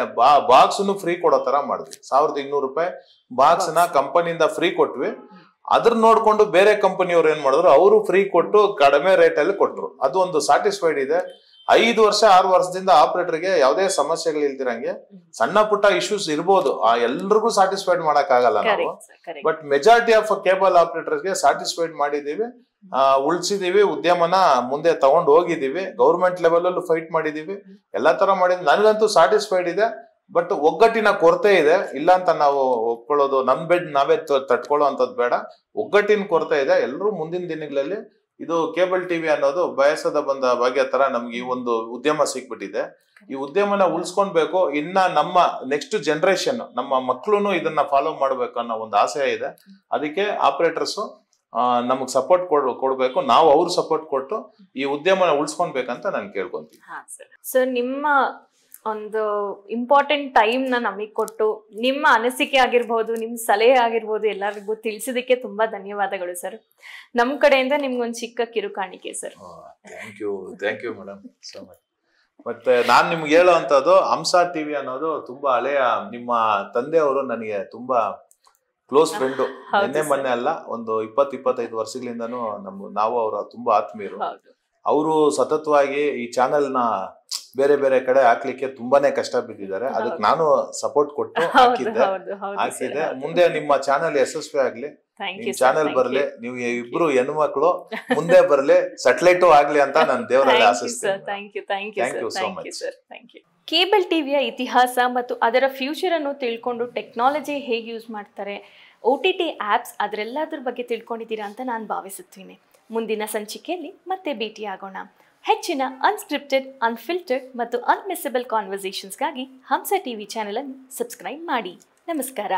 ಬಾಕ್ಸ್ನು ಫ್ರೀ ಕೊಡೋ ತರ ಮಾಡಿದ್ವಿ. 1200 ರೂಪಾಯಿ ಬಾಕ್ಸ್ ನ ಕಂಪನಿಯಿಂದ ಫ್ರೀ ಕೊಟ್ವಿ. ಅದ್ರ ನೋಡ್ಕೊಂಡು ಬೇರೆ ಕಂಪನಿಯವ್ರು ಏನ್ ಮಾಡಿದ್ರು, ಅವರು ಫ್ರೀ ಕೊಟ್ಟು ಕಡಿಮೆ ರೇಟ್ ಅಲ್ಲಿ ಕೊಟ್ರು. ಅದು ಒಂದು ಸ್ಯಾಟಿಸ್ಫೈಡ್ ಇದೆ. 5 ವರ್ಷ 6 ವರ್ಷದಿಂದ ಆಪರೇಟರ್ಗೆ ಯಾವುದೇ ಸಮಸ್ಯೆಗಳು ಇಲ್ದಿರಂಗೆ, ಸಣ್ಣ ಪುಟ್ಟ ಇಶ್ಯೂಸ್ ಇರ್ಬೋದು, ಎಲ್ರಿಗೂ ಸ್ಯಾಟಿಸ್ಫೈಡ್ ಮಾಡಕ್ ಆಗಲ್ಲ ನಾವು. ಬಟ್ ಮೆಜಾರಿಟಿ ಆಫ್ ಕೇಬಲ್ ಆಪರೇಟರ್ಗೆ ಸ್ಯಾಟಿಸ್ಫೈಡ್ ಮಾಡಿದೀವಿ, ಉಳಿಸಿದೀವಿ, ಉದ್ಯಮನ ಮುಂದೆ ತಗೊಂಡು ಹೋಗಿದೀವಿ. ಗೌರ್ಮೆಂಟ್ ಲೆವೆಲ್ ಅಲ್ಲೂ ಫೈಟ್ ಮಾಡಿದೀವಿ, ಎಲ್ಲಾ ತರ ಮಾಡಿದ್ವಿ. ನನಗಂತೂ ಸ್ಯಾಟಿಸ್ಫೈಡ್ ಇದೆ. ಬಟ್ ಒಗ್ಗಟ್ಟಿನ ಕೊರತೆ ಇದೆ, ಇಲ್ಲ ಅಂತ ನಾವು ಒಪ್ಕೊಳ್ಳೋದು, ನಮ್ ಬೆಡ್ ನಾವೇ ತಟ್ಕೊಳ್ಳೋ ಅಂತದ್ ಬೇಡ. ಒಗ್ಗಟ್ಟಿನ ಕೊರತೆ ಇದೆ. ಎಲ್ಲರೂ ಮುಂದಿನ ದಿನಗಳಲ್ಲಿ ಇದು ಕೇಬಲ್ ಟಿವಿ ಅನ್ನೋದು ಬಯಸದ ಬಂದ ಭಾಗ್ಯ ತರ ನಮ್ಗೆ ಈ ಒಂದು ಉದ್ಯಮ ಸಿಕ್ಬಿಟ್ಟಿದೆ. ಈ ಉದ್ಯಮನ ಉಳಿಸ್ಕೊಳ್ಬೇಕು. ಇನ್ನ ನಮ್ಮ ನೆಕ್ಸ್ಟ್ ಜನರೇಷನ್, ನಮ್ಮ ಮಕ್ಳುನು ಇದನ್ನ ಫಾಲೋ ಮಾಡ್ಬೇಕು ಅನ್ನೋ ಒಂದು ಆಸೆ ಇದೆ. ಅದಕ್ಕೆ ಆಪರೇಟರ್ಸ್ ನಮಗ್ ಸಪೋರ್ಟ್ ಕೊಡ್ಬೇಕು, ನಾವು ಅವ್ರ ಸಪೋರ್ಟ್ ಕೊಟ್ಟು ಈ ಉದ್ಯಮನ ಉಳಿಸ್ಕೊಳ್ಬೇಕಂತ ನಾನು ಕೇಳ್ಕೊಂತೀನಿ. ಸರ್, ನಿಮ್ಮ ಒಂದು ಇಂಪಾರ್ಟೆಂಟ್ ಟೈಮ್ ನ ನಮಗ್ ಕೊಟ್ಟು ನಿಮ್ಮ ಅನಿಸಿಕೆ ಆಗಿರ್ಬೋದು, ನಿಮ್ ಸಲಹೆ ಆಗಿರ್ಬೋದು ಎಲ್ಲರಿಗೂ ತಿಳಿಸಿದಕ್ಕೆ ತುಂಬಾ ಧನ್ಯವಾದಗಳು ಸರ್. ನಮ್ ಕಡೆಯಿಂದ ನಿಮ್ಗೊಂದು ಚಿಕ್ಕ ಕಿರುಕಾಣಿಕೆ sir. Thank you madam so much. ಮತ್ತೆ ನಾನ್ ನಿಮ್ಗೆ ಹೇಳೋವಂಥದ್ದು, ಹಂಸ ಟಿವಿ ಅನ್ನೋದು ತುಂಬಾ ಹಳೆಯ, ನಿಮ್ಮ ತಂದೆಯವರು ನನಗೆ ತುಂಬಾ ಕ್ಲೋಸ್ ಫ್ರೆಂಡು. ಮೊನ್ನೆ ಅಲ್ಲ, ಒಂದು 20-25 ವರ್ಷಗಳಿಂದನೂ ನಾವು ಅವರ ತುಂಬಾ ಆತ್ಮೀಯರು. ಅವರು ಸತತವಾಗಿ ಈ ಚಾನೆಲ್ ನ ಬೇರೆ ಬೇರೆ ಕಡೆ ಹಾಕ್ಲಿಕ್ಕೆ ತುಂಬಾನೇ ಕಷ್ಟ ಬಿದ್ದಿದ್ದಾರೆ. ಅದಕ್ಕೆ ನಾನು ಸಪೋರ್ಟ್ ಕೊಟ್ಟು ಹಾಕಿದ್ದೆ. ಮುಂದೆ ನಿಮ್ಮ ಚಾನೆಲ್ ಯಶಸ್ವಿ ಆಗ್ಲಿ, ನಿಮ್ ಚಾನೆಲ್ ಬರ್ಲಿ, ನೀವು ಇಬ್ರು ಹೆಣ್ಮಕ್ಳು ಮುಂದೆ ಬರ್ಲಿ, ಸೆಟಲೈಟು ಆಗ್ಲಿ ಅಂತ ನಾನು ದೇವರಲ್ಲಿ ಆಶಿಸ್ತೇನೆ. Thank you so much. Cable ಟಿವಿಯ ಇತಿಹಾಸ ಮತ್ತು ಅದರ ಫ್ಯೂಚರ್ ಅನ್ನು ತಿಳ್ಕೊಂಡು ಟೆಕ್ನಾಲಜಿ ಹೇಗೆ ಯೂಸ್ ಮಾಡ್ತಾರೆ, OTT ಆ್ಯಪ್ಸ್, ಅದರೆಲ್ಲದ್ರ ಬಗ್ಗೆ ತಿಳ್ಕೊಂಡಿದ್ದೀರಾ ಅಂತ ನಾನು ಭಾವಿಸುತ್ತೀನಿ. ಮುಂದಿನ ಸಂಚಿಕೆಯಲ್ಲಿ ಮತ್ತೆ ಭೇಟಿಯಾಗೋಣ. ಹೆಚ್ಚಿನ ಅನ್ಸ್ಕ್ರಿಪ್ಟೆಡ್, ಅನ್ಫಿಲ್ಟರ್ಡ್ ಮತ್ತು ಅನ್ಮಿಸಬಲ್ ಕಾನ್ವರ್ಸೇಷನ್ಸ್ಗಾಗಿ ಹಂಸ ಟಿವಿ ಚಾನೆಲ್ ಅನ್ನು ಸಬ್ಸ್ಕ್ರೈಬ್ ಮಾಡಿ. ನಮಸ್ಕಾರ.